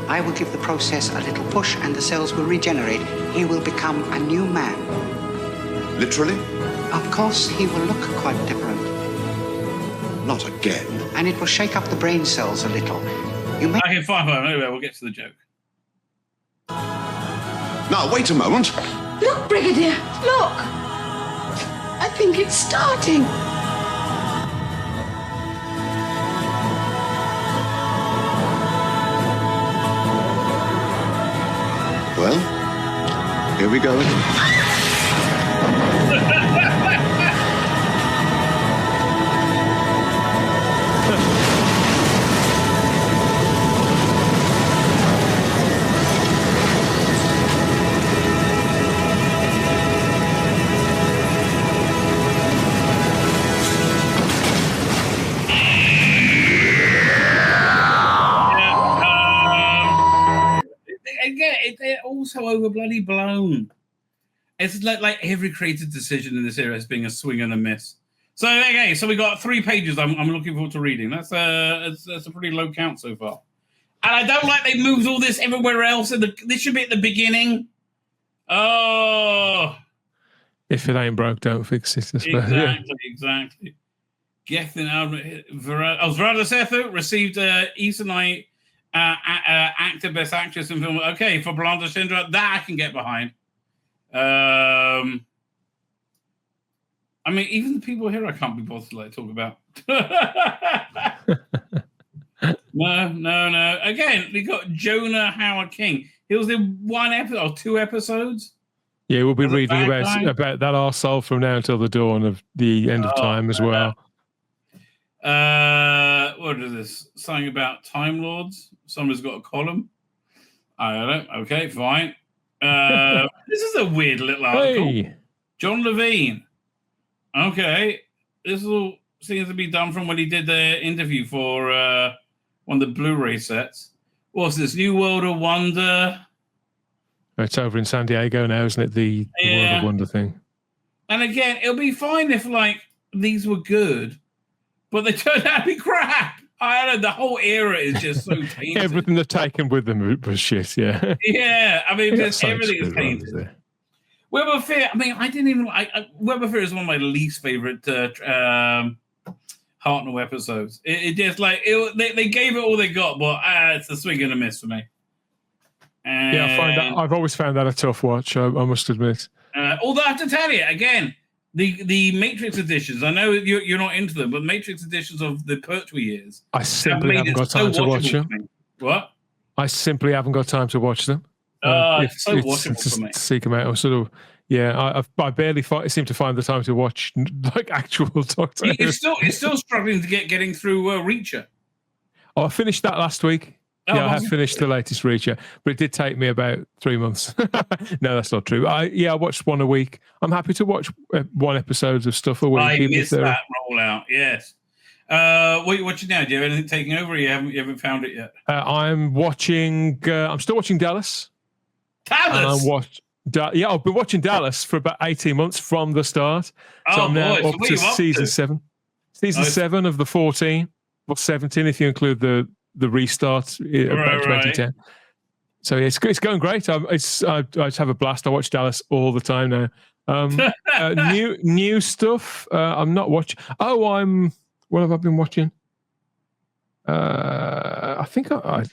I will give the process a little push and the cells will regenerate. He will become a new man. Literally? Of course, he will look quite different. Not again. And it will shake up the brain cells a little. Okay, fine. Anyway, we'll get to the joke. Now, wait a moment. Look, Brigadier, look. I think it's starting. we go. Again, they're also over bloody blown. It's like every creative decision in this era is being a swing and a miss. So okay, so we got 3 pages. I'm looking forward to reading. That's a pretty low count so far. And I don't like they moved all this everywhere else. This should be at the beginning. Oh, if it ain't broke, don't fix it. Exactly. Gethin Verada Sethu received Easter Night actor best actress in film. Okay, for Blonde Shindra, that I can get behind. I mean, even the people here I can't be bothered to talk about. No. Again, we got Jonah Howard King. He was in 1 episode or 2 episodes. Yeah, we'll be reading about that arsehole from now until the dawn of the end of time as well. What is this? Something about Time Lords. Someone's got a column. I don't know. Okay, fine. This is a weird little article. Hey. John Levine. Okay. This all seems to be done from when he did the interview for one of the Blu-ray sets. What's this? New World of Wonder? It's over in San Diego now, isn't it? The World of Wonder thing. And again, it'll be fine if these were good, but they turned out to be crap. I don't know. The whole era is just so tainted. Everything they've taken with them was shit, yeah. Yeah, I mean, just everything is tainted. Web of Fear, I mean, I didn't even... Web of Fear is one of my least favorite Hartnell episodes. It just they gave it all they got, but it's a swing and a miss for me. And, yeah, I've always found that a tough watch, I must admit. Although I have to tell you, again, the Matrix editions, I know you're not into them, but Matrix editions of the Pertwee years, I simply haven't got time to watch them. What? I simply haven't got time to watch them. It's so watchable for me. To seek them out, or sort of, I barely seem to find the time to watch actual Doctor. You're still struggling to getting through Reacher. Oh, I finished that last week. I have finished the latest Reacher, but it did take me about 3 months. No, that's not true. I watched one a week. I'm happy to watch 1 episode of stuff a week. I missed that rollout, yes. What are you watching now? Do you have anything taking over, or you haven't found it yet? I'm still watching Dallas. Dallas? I've been watching Dallas for about 18 months from the start. So I'm now up to season 7. Season 7 of the 14, or 17 if you include the restart about 2010. So it's going great. I just have a blast. I watch Dallas all the time now. New stuff. I'm not watching. What have I been watching? I think I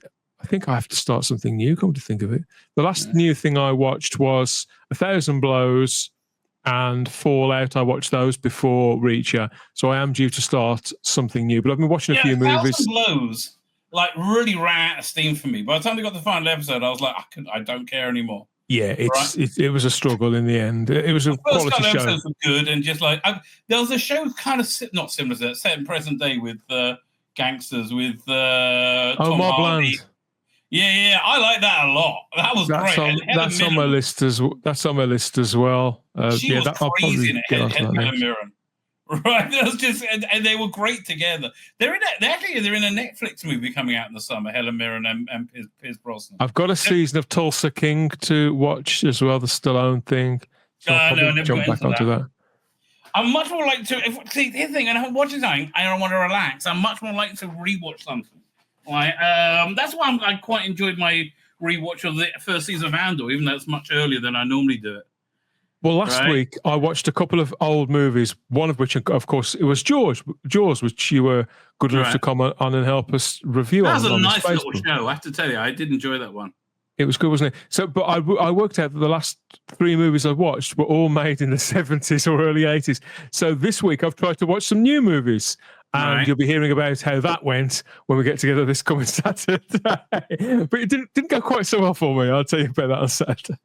have to start something new. Come to think of it, the last new thing I watched was 1,000 Blows and Fallout. I watched those before Reacher, so I am due to start something new. But I've been watching a few movies. 1,000 Blows really ran out of steam for me. By the time they got the final episode, I was like, I don't care anymore. Yeah, it was a struggle in the end. It was a quality show. The first couple episodes were good, and just there was a show kind of not similar to that, set in present day with gangsters with Tom Hardy. Yeah, I like that a lot. That was great. That's on my list as well. She was crazy in Helen Mirren. Right, that was just, and they were great together. They're in a Netflix movie coming out in the summer. Helen Mirren and Pierce Brosnan. I've got a season of Tulsa King to watch as well, the Stallone thing. So I'll probably jump back onto that. I'm much more like to see the thing, and I'm watching something. I don't want to relax. I'm much more like to rewatch something. That's why I quite enjoyed my rewatch of the first season of Andor, even though it's much earlier than I normally do it. Well, last week I watched a couple of old movies, one of which, of course, it was Jaws, which you were good enough to come on and help us review. That was a nice little show, I have to tell you. I did enjoy that one. It was good, wasn't it? So, but I worked out that the last 3 movies I've watched were all made in the 70s or early 80s. So this week I've tried to watch some new movies. And you'll be hearing about how that went when we get together this coming Saturday. But it didn't go quite so well for me. I'll tell you about that on Saturday.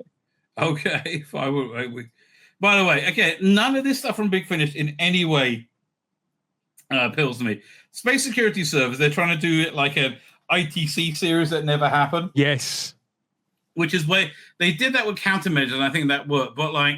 Okay, fine. By the way, okay, none of this stuff from Big Finish in any way appeals to me. Space Security Service, they're trying to do it like an ITC series that never happened. Yes. Which is where they did that with Countermeasures, and I think that worked. But like,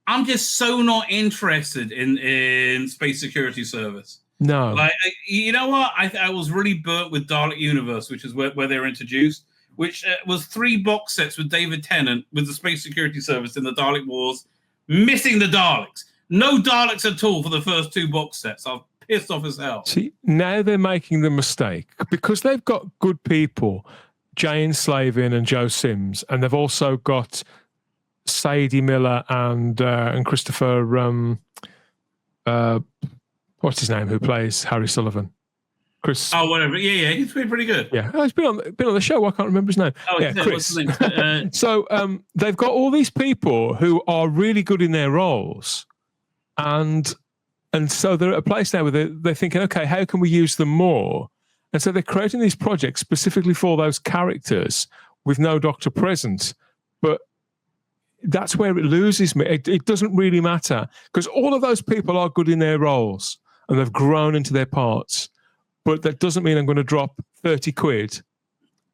I'm just so not interested in Space Security Service. No. Like, you know what? I was really burnt with Dalek Universe, which is where they were introduced, which was 3 box sets with David Tennant with the Space Security Service in the Dalek Wars, missing the Daleks. No Daleks at all for the first 2 box sets. I'm pissed off as hell. See, now they're making the mistake because they've got good people, Jane Slavin and Joe Sims, and they've also got Sadie Miller and Christopher, what's his name, who plays Harry Sullivan? Chris. Oh, whatever. Yeah, he's been pretty good. Yeah, he's been on the show. I can't remember his name. Oh, yeah, Chris. What's his name? So they've got all these people who are really good in their roles, and so they're at a place now where they're thinking, okay, how can we use them more? And so they're creating these projects specifically for those characters with no Doctor present, but that's where it loses me. It doesn't really matter because all of those people are good in their roles and they've grown into their parts. But that doesn't mean I'm going to drop 30 quid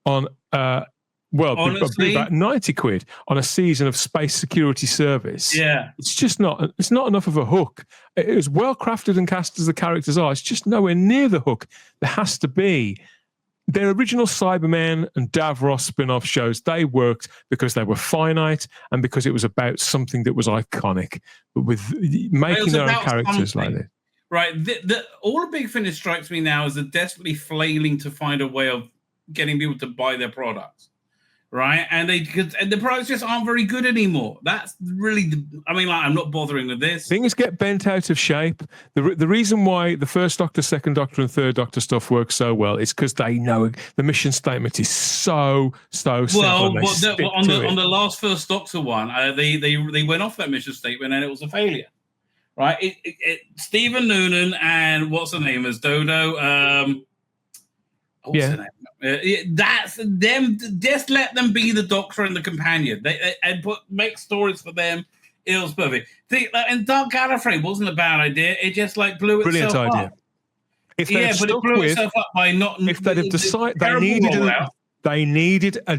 on, honestly, about 90 quid on a season of Space Security Service. Yeah. It's not enough of a hook. As well crafted and cast as the characters are, it's just nowhere near the hook. There has to be. Their original Cybermen and Davros spin-off shows, they worked because they were finite and because it was about something that was iconic. But with making their own characters like this. Right. All a Big Finish strikes me now is they're desperately flailing to find a way of getting people to buy their products. Right. And the products just aren't very good anymore. That's really, I'm not bothering with this. Things get bent out of shape. The reason why the First Doctor, Second Doctor, and Third Doctor stuff works so well is because they know the mission statement is so simple. Well, on the last First Doctor one, they went off that mission statement and it was a failure. Right? Stephen Noonan and what's her name is Dodo. What's her name? That's them. Just let them be the Doctor and the companion. And make stories for them. It was perfect. And Dark Gallifrey wasn't a bad idea. It just like blew itself up. Brilliant idea. If but it blew itself up by not. If they'd have decided they needed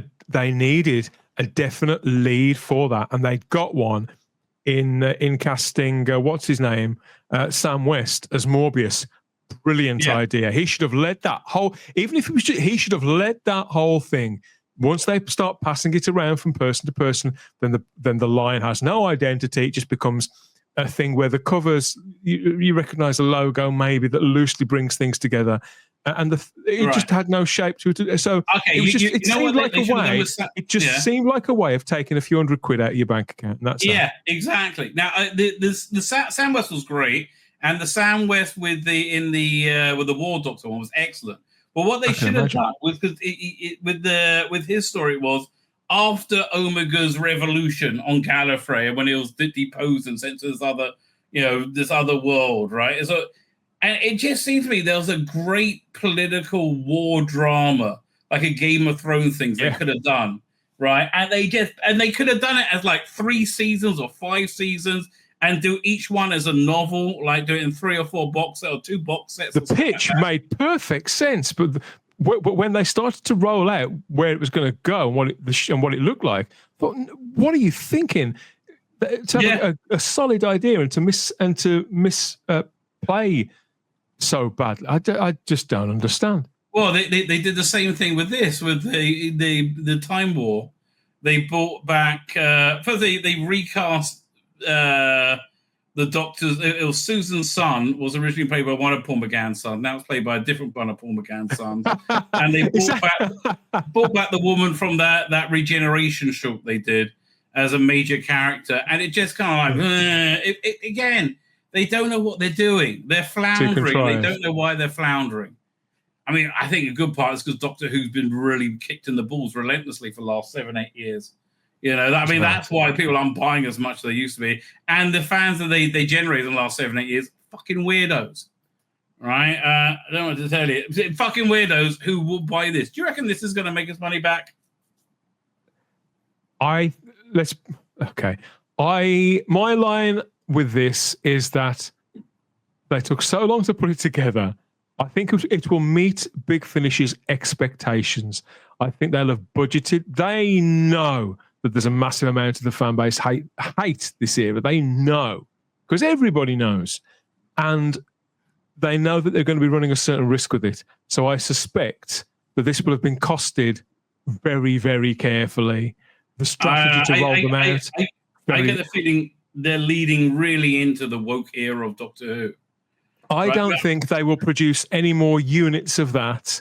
a definite lead for that, and they'd got one in casting. What's his name? Sam West as Morbius. Brilliant idea. He should have led that whole, even if it was just, he should have led that whole thing. Once they start passing it around from person to person, then the line has no identity. It just becomes a thing where the covers, you recognize a logo maybe that loosely brings things together. And it just had no shape to it. So it seemed like a way of taking a few $100 quid out of your bank account. And that's exactly. Now the Sam West was great. And the Sam West with the War Doctor one was excellent. But what they should have done was because with his story was after Omega's revolution on Gallifrey when it was deposed and sent to this other world, right? So, and it just seems to me there was a great political war drama, like a Game of Thrones thing they could have done, right? And they could have done it as like 3 seasons or 5 seasons. And do each one as a novel, like do it in 3 or 4 box sets or 2 box sets. The pitch made perfect sense, but when they started to roll out where it was going to go and what it looked like, I thought, what are you thinking? To have a solid idea and to miss play so badly, I just don't understand. Well, they did the same thing with this with the Time War. They brought back first they recast. The Doctor's, it was Susan's son was originally played by one of Paul McGann's sons. Now it's played by a different one of Paul McGann's sons. And they brought back the woman from that regeneration show they did as a major character. And it just kind of like, again, they don't know what they're doing. They're floundering. They don't know why they're floundering. I mean, I think a good part is because Doctor Who's been really kicked in the balls relentlessly for the last 7-8 years. You know, that's why people aren't buying as much as they used to be. And the fans that they generated in the last 7-8 years, fucking weirdos. Right? I don't know what to tell you. Fucking weirdos who will buy this. Do you reckon this is going to make us money back? Okay. My line with this is that they took so long to put it together. I think it will meet Big Finish's expectations. I think they'll have budgeted. They know that there's a massive amount of the fan base hate this era. They know, because everybody knows. And they know that they're going to be running a certain risk with it. So I suspect that this will have been costed very, very carefully. The strategy to roll them out. I get the feeling they're leading really into the woke era of Doctor Who. I don't think they will produce any more units of that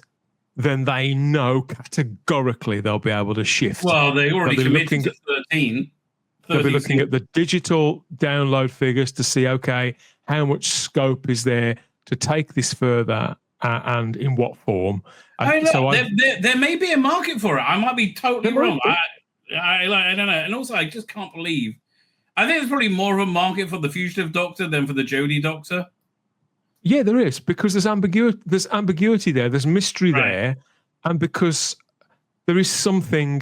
than they know categorically they'll be able to shift. Well, they already committed to 13. They'll be looking at the digital download figures to see, okay, how much scope is there to take this further and in what form. There may be a market for it. I might be totally wrong. I don't know. And also, I just can't believe. I think there's probably more of a market for the Fugitive Doctor than for the Jodie Doctor. Yeah, there is, because there's ambiguity. There's ambiguity there. There's mystery there, and because there is something.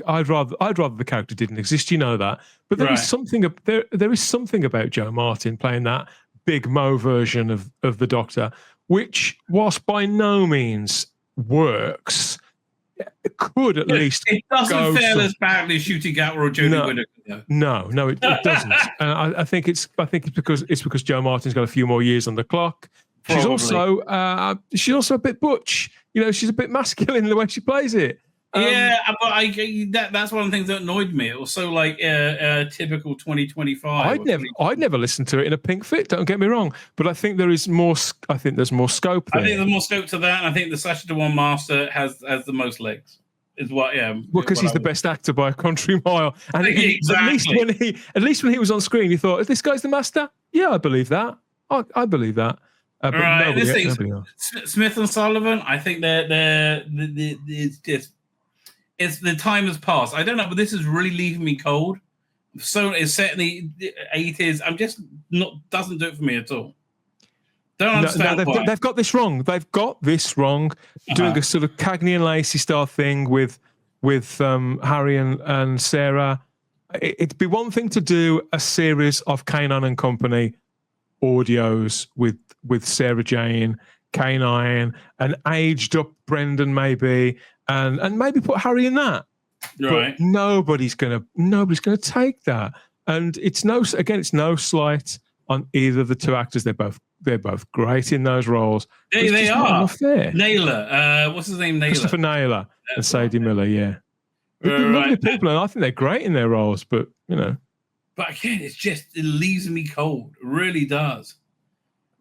I'd rather the character didn't exist. You know that, but there is something. There is something about Joe Martin playing that Big Mo version of the Doctor, which, whilst by no means works, it could at least. It doesn't feel as badly as Shooty Gatwa or Jodie Whittaker. No, it doesn't. I think it's because Joe Martin's got a few more years on the clock. Probably. She's also a bit butch. You know, she's a bit masculine in the way she plays it. But that's one of the things that annoyed me. It was so like typical 2025. I'd never listened to it in a pink fit. Don't get me wrong, but I think there is more. I think there's more scope there. I think there's more scope to that, and I think the Sacha Dhawan Master has the most legs. Is what? Yeah. Well, because he's the best actor by a country mile, and exactly. at least when he was on screen, you thought, "Is this guy's the Master?" Yeah, I believe that. I believe that. But right, nobody else. Smith and Sullivan. I think it's the time has passed. I don't know, but this is really leaving me cold. So it's set in the 80s. I'm just doesn't do it for me at all. Don't understand why. They've got this wrong. Doing a sort of Cagney and Lacey style thing with Harry and Sarah. It'd be one thing to do a series of Kanan and Company audios with Sarah Jane, K9, and aged up Brendan maybe, and maybe put Harry in that. Right. But nobody's gonna take that. And it's no slight on either of the two actors. They're both great in those roles. They are. Naylor. What's his name? Christopher Naylor and Sadie Miller. Yeah. They're lovely people, and I think they're great in their roles. But you know. But again, it leaves me cold. It really does.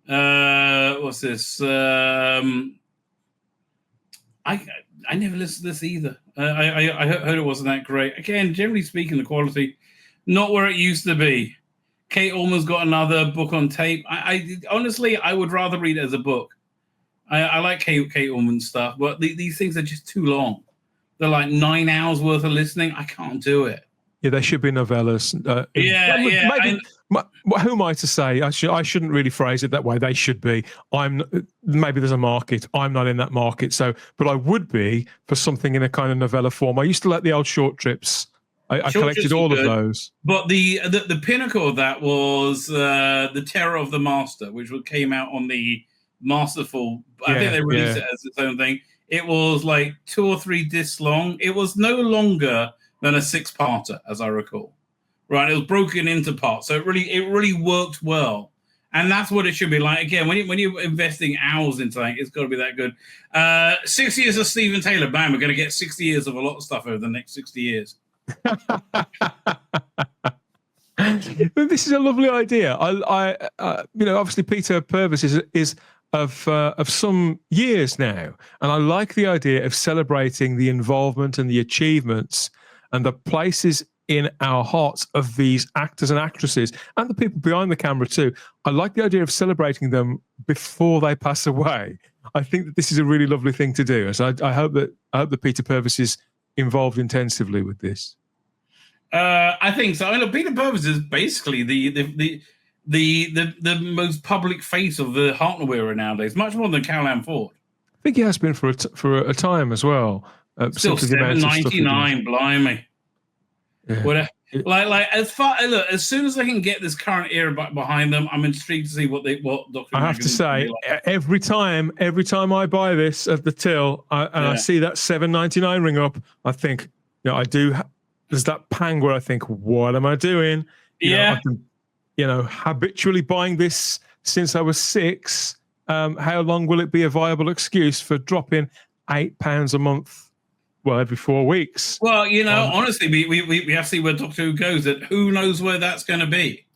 What's this? I never listened to this either. I heard it wasn't that great. Again, generally speaking, the quality not where it used to be. Kate Ullman's got another book on tape. I honestly, I would rather read it as a book. I like Kate Ullman's stuff, but these things are just too long. They're like 9 hours worth of listening. I can't do it. Yeah, they should be novellas. Who am I to say? I shouldn't really phrase it that way. They should be. Maybe there's a market. I'm not in that market. But I would be for something in a kind of novella form. I used to like the old short trips. I collected all of those. But the pinnacle of that was The Terror of the Master, which came out on the Masterful. I think they released it as its own thing. It was like 2 or 3 discs long. It was no longer than a 6-parter, as I recall. Right, it was broken into parts, so it really worked well, and that's what it should be like. Again, when you're investing hours into something, it's got to be that good. 6 years of Stephen Taylor, bam, we're going to get 60 years of a lot of stuff over the next 60 years. This is a lovely idea. I obviously Peter Purves is of some years now, and I like the idea of celebrating the involvement and the achievements and the places in our hearts of these actors and actresses and the people behind the camera too. I like the idea of celebrating them before they pass away. I think that this is a really lovely thing to do. So I hope that Peter Purves is involved intensively with this. I think so. I know Peter Purves is basically the most public face of the Hartnell era nowadays, much more than Caroline Ford. I think he has been for a time as well. Still $7.99, blimey. Yeah. As soon as I can get this current era back behind them, I'm intrigued to see what Doctor. I have to say, every time I buy this at the till, I see that $7.99 ring up, I think, there's that pang where I think, what am I doing? I've been, habitually buying this since I was 6. How long will it be a viable excuse for dropping £8 a month? Well, every 4 weeks. Well, honestly, we have to see where Doctor Who goes. That who knows where that's going to be.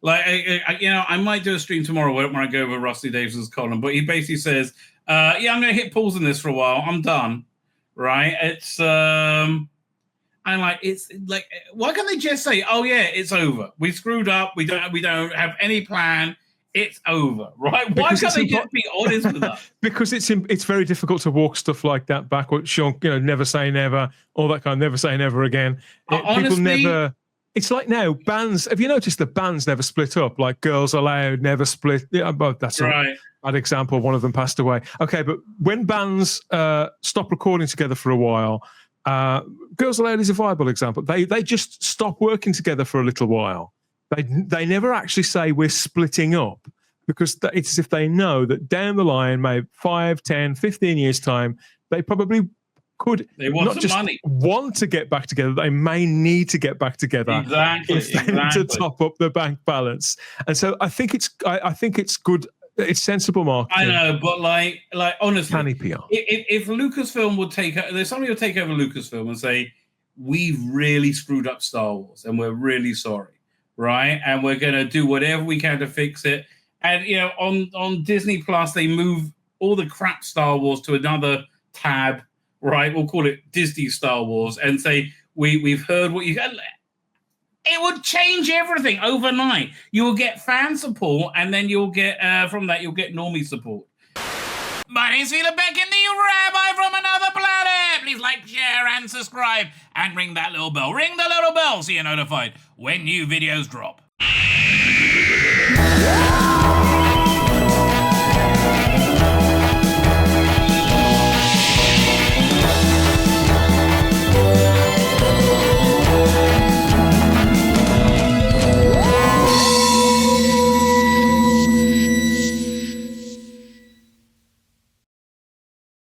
Like, I might do a stream tomorrow when I go over Rusty Davies' column, but he basically says, I'm going to hit pause on this for a while. I'm done. Right? It's, I'm like, it's like, why can't they just say, oh yeah, it's over. We screwed up. We don't have any plan. It's over, right? Why can't they just be honest with us? Because it's very difficult to walk stuff like that backwards. Sean, never say never, all that kind of never say never again. People never. It's like now bands. Have you noticed that bands never split up? Like Girls Aloud never split. Yeah, but that's right. A bad example. One of them passed away. Okay, but when bands stop recording together for a while, Girls Aloud is a viable example. They just stop working together for a little while. They never actually say we're splitting up, because it's as if they know that down the line, maybe 5, 10, 15 years time, they probably could not just want to get back together. They may need to get back together to top up the bank balance. And so I think it's good. It's sensible marketing. I know, but like honestly, canny PR. If Lucasfilm would there's somebody who would take over Lucasfilm and say, we've really screwed up Star Wars and we're really sorry. Right, and we're going to do whatever we can to fix it. And on Disney Plus, they move all the crap Star Wars to another tab. Right, we'll call it Disney Star Wars, and say we've heard what you. It would change everything overnight. You will get fan support, and then you'll get from that you'll get normie support. My name's Tzvi Lebetkin, the Rabbi from another planet. Please like, share, and subscribe, and ring that little bell. Ring the little bell so you're notified when new videos drop.